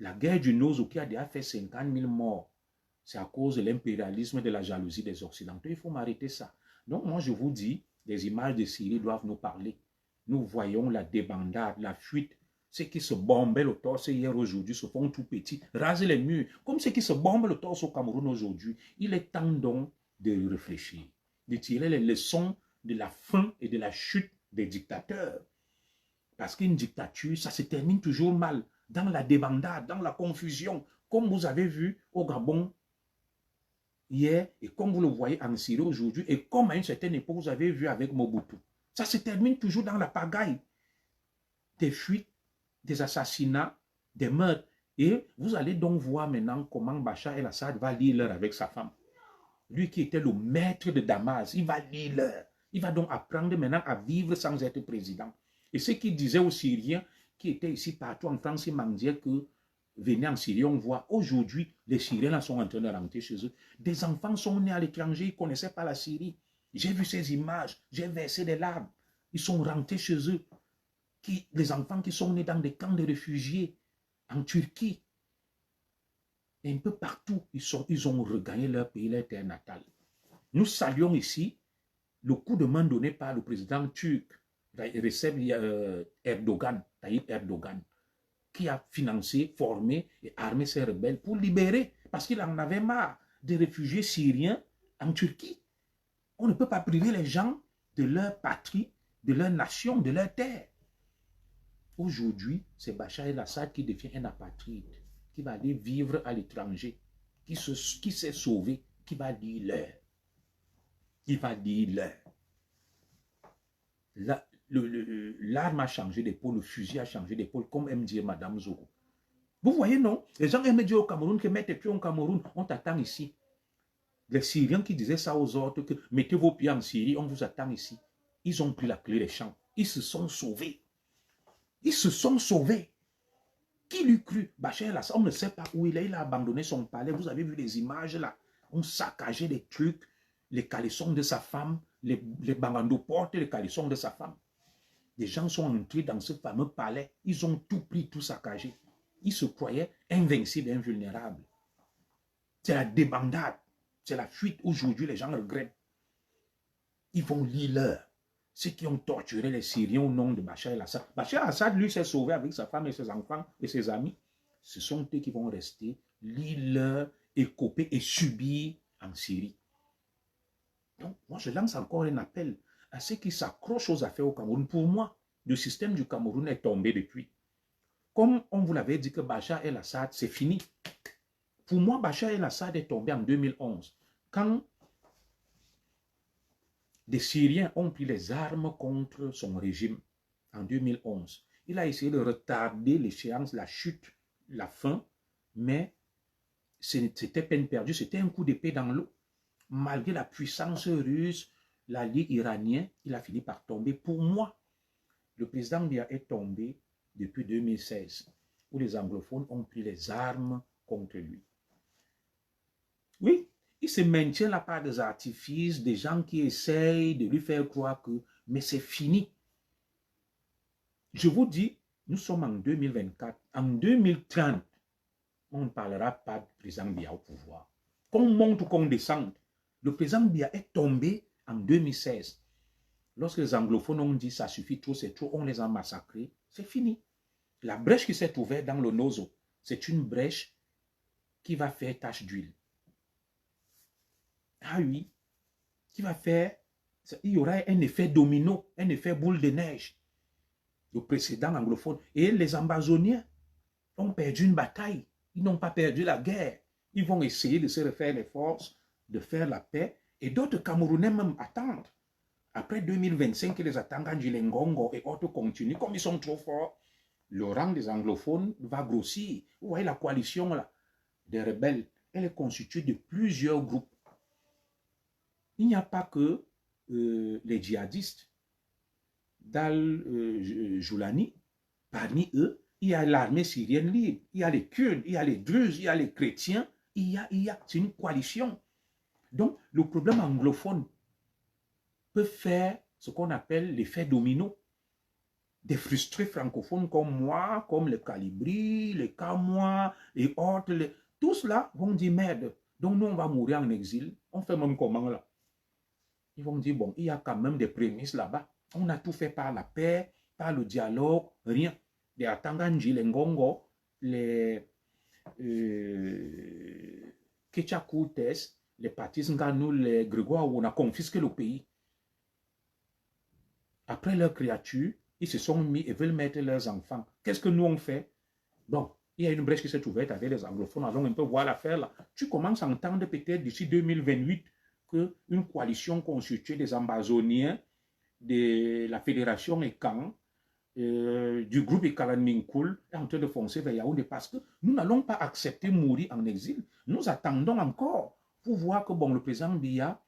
La guerre du Nozo qui a déjà fait 50 000 morts, c'est à cause de l'impérialisme et de la jalousie des Occidentaux. Il faut m'arrêter ça. Donc moi je vous dis, les images de Syrie doivent nous parler. Nous voyons la débandade, la fuite. Ceux qui se bombaient le torse hier aujourd'hui se font tout petits, rasent les murs. Comme ceux qui se bombent le torse au Cameroun aujourd'hui. Il est temps donc de réfléchir, de tirer les leçons de la fin et de la chute des dictateurs. Parce qu'une dictature, ça se termine toujours mal, dans la débandade, dans la confusion, comme vous avez vu au Gabon hier, et comme vous le voyez en Syrie aujourd'hui, et comme à une certaine époque, vous avez vu avec Mobutu. Ça se termine toujours dans la pagaille. Des fuites, des assassinats, des meurtres. Et vous allez donc voir maintenant comment Bachar el-Assad va lire l'heure avec sa femme. Lui qui était le maître de Damas, il va lire l'heure. Il va donc apprendre maintenant à vivre sans être président. Et ce qu'il disait aux Syriens qui étaient ici partout en France, il m'en disait que venez en Syrie, on voit aujourd'hui, les Syriens là sont en train de rentrer chez eux. Des enfants sont nés à l'étranger, ils ne connaissaient pas la Syrie. J'ai vu ces images, j'ai versé des larmes. Ils sont rentrés chez eux. Les enfants qui sont nés dans des camps de réfugiés en Turquie. Et un peu partout, ils ont regagné leur pays, leur terre natale. Nous saluons ici le coup de main donné par le président turc, Recep Tayyip Erdogan, qui a financé, formé et armé ces rebelles pour libérer, parce qu'il en avait marre des réfugiés syriens en Turquie. On ne peut pas priver les gens de leur patrie, de leur nation, de leur terre. Aujourd'hui, c'est Bachar el-Assad qui devient un apatride, qui va aller vivre à l'étranger, qui s'est sauvé, qui va dire l'heure. Il va dire l'heure. L'arme a changé d'épaule, le fusil a changé d'épaule, comme aime dire Madame Zoro. Vous voyez, non? Les gens aiment dire au Cameroun que mettez pieds au Cameroun, on t'attend ici. Les Syriens qui disaient ça aux autres, que mettez vos pieds en Syrie, on vous attend ici. Ils ont pris la clé des champs. Ils se sont sauvés. Ils se sont sauvés. Qui l'eût cru? Bachar el-Assad, on ne sait pas où il a abandonné son palais. Vous avez vu les images là. On saccagé les trucs, les caleçons de sa femme, les bangandos portent les caleçons de sa femme. Les gens sont entrés dans ce fameux palais. Ils ont tout pris, tout saccagé. Ils se croyaient invincibles et invulnérables. C'est la débandade. C'est la fuite. Aujourd'hui, les gens regrettent. Ils vont lire l'heure. Ceux qui ont torturé les Syriens au nom de Bachar el-Assad. Bachar el-Assad, lui, s'est sauvé avec sa femme et ses enfants et ses amis. Ce sont eux qui vont rester, lire l'heure, écoper et subir en Syrie. Donc, moi, je lance encore un appel à ceux qui s'accrochent aux affaires au Cameroun. Pour moi, le système du Cameroun est tombé depuis. Comme on vous l'avait dit que Bachar el-Assad, c'est fini. Pour moi, Bachar el-Assad est tombé en 2011. Quand des Syriens ont pris les armes contre son régime en 2011. Il a essayé de retarder l'échéance, la chute, la fin, mais c'était peine perdue, c'était un coup d'épée dans l'eau. Malgré la puissance russe, l'allié iranien, il a fini par tomber. Pour moi, le président Biya est tombé depuis 2016, où les anglophones ont pris les armes contre lui. Oui, il se maintient là par des artifices, des gens qui essayent de lui faire croire que, mais c'est fini. Je vous dis, nous sommes en 2024. En 2030, on ne parlera pas du président Biya au pouvoir. Qu'on monte ou qu'on descende, le président Biya est tombé en 2016. Lorsque les anglophones ont dit ça suffit trop, c'est trop, on les a massacrés, c'est fini. La brèche qui s'est ouverte dans le Nozo, c'est une brèche qui va faire tache d'huile. Ah oui, qui va faire, il y aura un effet domino, un effet boule de neige. le précédent anglophone. Et les Amazoniens ont perdu une bataille. Ils n'ont pas perdu la guerre. Ils vont essayer de se refaire les forces, de faire la paix. Et d'autres Camerounais même attendent. Après 2025, que les Atangans, les Ngongo et autres continuent. Comme ils sont trop forts, le rang des anglophones va grossir. Vous voyez la coalition là, des rebelles, elle est constituée de plusieurs groupes. Il n'y a pas que les djihadistes. Dans Joulani, parmi eux, il y a l'armée syrienne libre, il y a les Kurdes, il y a les Druzes, il y a les chrétiens, c'est une coalition. Donc, le problème anglophone peut faire ce qu'on appelle l'effet domino. Des frustrés francophones comme moi, comme les Calibri, les Camois, et autres, tous là vont dire merde. Donc nous, on va mourir en exil. On fait même comment là? Ils vont dire, bon, il y a quand même des prémices là-bas. On a tout fait par la paix, par le dialogue, rien. Les Atanganji, les Ngongo, les Ketchakoutes, les Patis Nganou, les Grégoire, on a confisqué le pays. Après leurs créatures, ils se sont mis et veulent mettre leurs enfants. Qu'est-ce que nous on fait? Bon, il y a une brèche qui s'est ouverte avec les anglophones. Allons un peu voir l'affaire là. Tu commences à entendre peut-être d'ici 2028 qu'une coalition constituée des Amazoniens, de la Fédération Ekan, du groupe Ekalan Minkul est en train de foncer vers Yaoundé parce que nous n'allons pas accepter mourir en exil. Nous attendons encore pour voir que bon, le président Biya,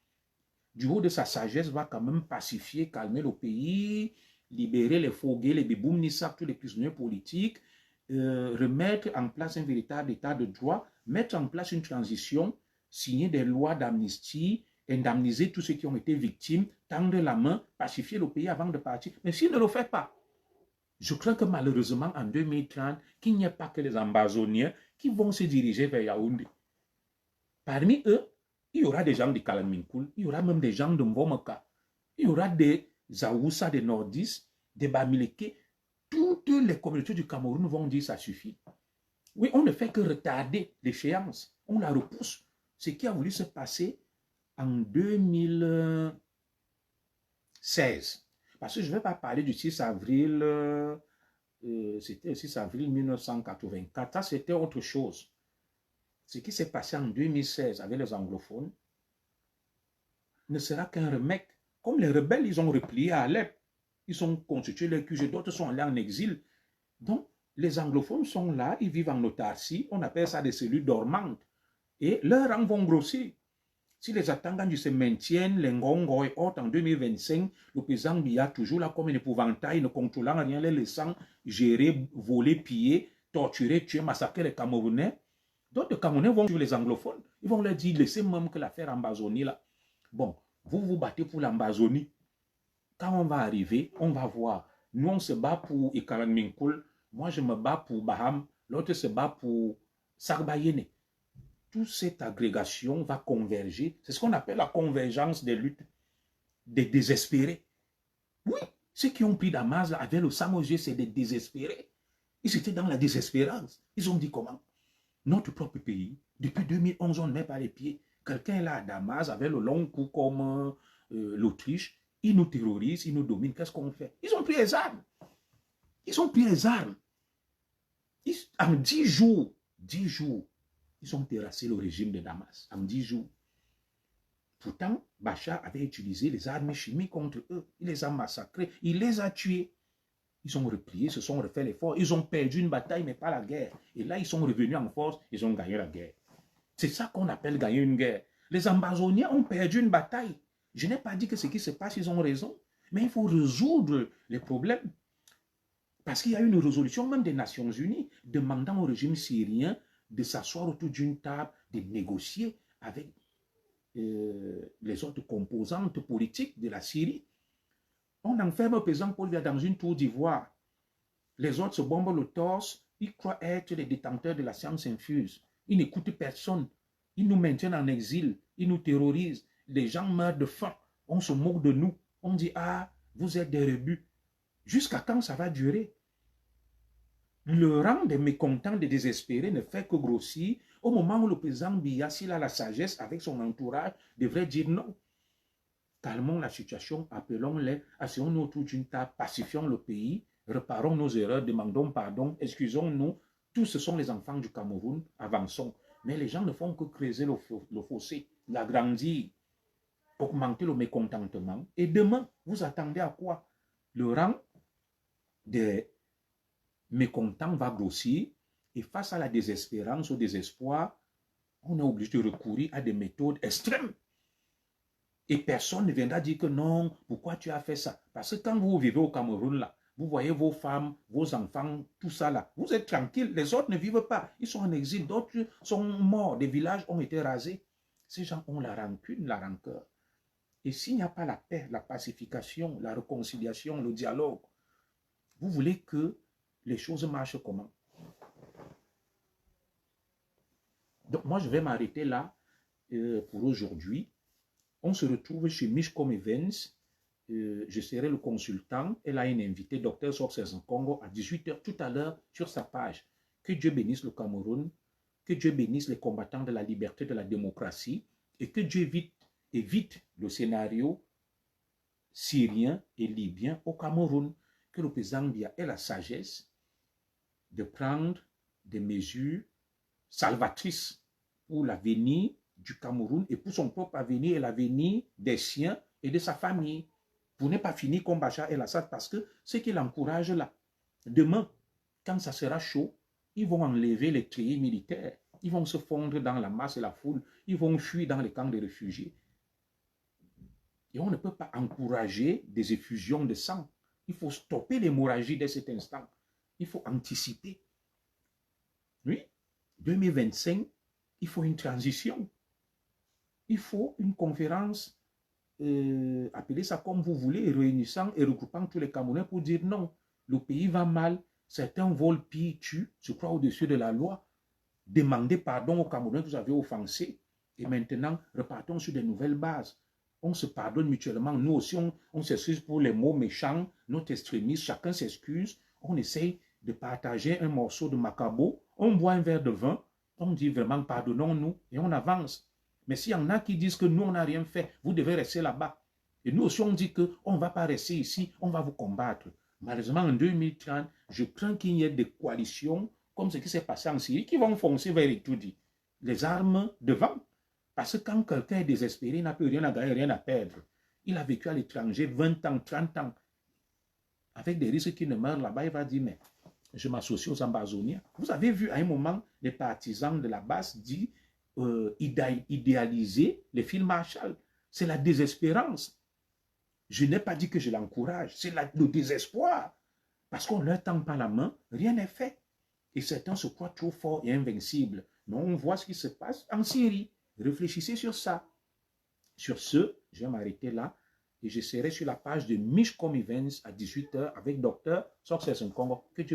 du haut de sa sagesse, va quand même pacifier, calmer le pays, libérer les Fogués, les Biboum Nissak, tous les prisonniers politiques, remettre en place un véritable état de droit, mettre en place une transition, signer des lois d'amnistie, indemniser tous ceux qui ont été victimes, tendre la main, pacifier le pays avant de partir. Mais s'il ne le fait pas, je crois que malheureusement en 2030, qu'il n'y ait pas que les Amazoniens qui vont se diriger vers Yaoundé. Parmi eux, il y aura des gens de Kalaminkul, il y aura même des gens de Mvomaka, il y aura des Zaoussa, des Nordistes, des Bamileke. Toutes les communautés du Cameroun vont dire ça suffit. Oui, on ne fait que retarder l'échéance, on la repousse. Ce qui a voulu se passer en 2016. Parce que je ne vais pas parler du 6 avril, c'était le 6 avril 1984, ça c'était autre chose. Ce qui s'est passé en 2016 avec les anglophones ne sera qu'un remake. Comme les rebelles, ils ont replié à Alep, ils ont constitué les QG, d'autres sont allés en exil. Donc, les anglophones sont là, ils vivent en autarcie, on appelle ça des cellules dormantes. Et leurs rangs vont grossir. Si les Atangans se maintiennent, les Ngongo et autres en 2025, le président Biya toujours là comme un épouvantail, ne contrôlant rien, les laissant gérer, voler, piller, torturer, tuer, massacrer les Camerounais. D'autres Camerounais vont sur les anglophones. Ils vont leur dire, laissez même que l'affaire Ambazonie là. Bon, vous vous battez pour l'Ambazonie. Quand on va arriver, on va voir. Nous, on se bat pour Ekalan Minkul. Moi, je me bats pour Baham. L'autre se bat pour Sarbayene. Toute cette agrégation va converger. C'est ce qu'on appelle la convergence des luttes, des désespérés. Oui, ceux qui ont pris Damas avec le sang aux yeux, c'est des désespérés. Ils étaient dans la désespérance. Ils ont dit comment? Notre propre pays, depuis 2011, on ne met pas les pieds. Quelqu'un est là à Damas avec le long cou comme l'Autriche. Il nous terrorise, il nous domine. Qu'est-ce qu'on fait? Ils ont pris les armes. Ils ont pris les armes. En 10 jours, ils ont terrassé le régime de Damas. En 10 jours. Pourtant, Bachar avait utilisé les armes chimiques contre eux. Il les a massacrés, il les a tués. Ils ont replié, se sont refait l'effort. Ils ont perdu une bataille, mais pas la guerre. Et là, ils sont revenus en force, ils ont gagné la guerre. C'est ça qu'on appelle gagner une guerre. Les Amazoniens ont perdu une bataille. Je n'ai pas dit que ce qui se passe, ils ont raison. Mais il faut résoudre les problèmes. Parce qu'il y a une résolution même des Nations Unies demandant au régime syrien de s'asseoir autour d'une table, de négocier avec les autres composantes politiques de la Syrie. On enferme le président Paul Biya dans une tour d'ivoire. Les autres se bombent le torse. Ils croient être les détenteurs de la science infuse. Ils n'écoutent personne. Ils nous maintiennent en exil. Ils nous terrorisent. Les gens meurent de faim. On se moque de nous. On dit, ah, vous êtes des rebus. Jusqu'à quand ça va durer? Le rang des mécontents, des désespérés ne fait que grossir au moment où le président Biya, s'il a la sagesse avec son entourage, devrait dire non. Calmons la situation, appelons-les, asseyons-nous autour d'une table, pacifions le pays, Reparons nos erreurs, demandons pardon, excusons-nous. Tous ce sont les enfants du Cameroun, avançons. Mais les gens ne font que creuser le fossé, l'agrandir, augmenter le mécontentement. Et demain, vous attendez à quoi? Le rang des mécontents va grossir et face à la désespérance, au désespoir, on est obligé de recourir à des méthodes extrêmes. Et personne ne viendra dire que non, pourquoi tu as fait ça? Parce que quand vous vivez au Cameroun, là, vous voyez vos femmes, vos enfants, tout ça là, vous êtes tranquille, les autres ne vivent pas, ils sont en exil, d'autres sont morts, des villages ont été rasés. Ces gens ont la rancune, la rancœur. Et s'il n'y a pas la paix, la pacification, la réconciliation, le dialogue, vous voulez que les choses marchent comment? Donc moi, je vais m'arrêter là pour aujourd'hui. On se retrouve chez Mishcom Events. Je serai le consultant. Elle a un invité, Dr Success Nkongo, à 18 h tout à l'heure sur sa page. Que Dieu bénisse le Cameroun, que Dieu bénisse les combattants de la liberté, de la démocratie, et que Dieu évite le scénario syrien et libyen au Cameroun. Que le président Biya ait la sagesse de prendre des mesures salvatrices pour l'avenir du Cameroun et pour son propre avenir et l'avenir des siens et de sa famille. Pour ne pas finir comme Bachar el-Assad, parce que ce qu'il encourage là, demain, quand ça sera chaud, ils vont enlever les treillis militaires, ils vont se fondre dans la masse et la foule, ils vont fuir dans les camps de réfugiés. Et on ne peut pas encourager des effusions de sang. Il faut stopper l'hémorragie dès cet instant. Il faut anticiper. Oui, 2025, il faut une transition. Il faut une conférence, appelez ça comme vous voulez, réunissant et regroupant tous les Camerounais pour dire non, le pays va mal, certains volent, pillent, tuent, je crois au-dessus de la loi. Demandez pardon aux Camerounais que vous avez offensés. Et maintenant, repartons sur de nouvelles bases. On se pardonne mutuellement. Nous aussi, on s'excuse pour les mots méchants, notre extrémisme, chacun s'excuse. On essaye de partager un morceau de macabo. On boit un verre de vin. On dit vraiment pardonnons-nous et on avance. Mais s'il y en a qui disent que nous, on n'a rien fait, vous devez rester là-bas. Et nous aussi, on dit qu'on ne va pas rester ici, on va vous combattre. Malheureusement, en 2030, je crains qu'il y ait des coalitions comme ce qui s'est passé en Syrie, qui vont foncer vers Etoudi. Les armes devant. Parce que quand quelqu'un est désespéré, il n'a plus rien à gagner, rien à perdre. Il a vécu à l'étranger 20 ans, 30 ans. Avec des risques qui ne meurent là-bas, il va dire, mais je m'associe aux Ambazoniens. Vous avez vu à un moment, les partisans de la base disent idéaliser les films Marshall. C'est la désespérance. Je n'ai pas dit que je l'encourage, c'est le désespoir. Parce qu'on ne leur tend pas la main, rien n'est fait. Et certains se croient trop forts et invincibles. Mais on voit ce qui se passe en Syrie. Réfléchissez sur ça. Sur ce, je vais m'arrêter là et je serai sur la page de Mishcom Events à 18 h avec Dr Success Nkongo. Que Dieu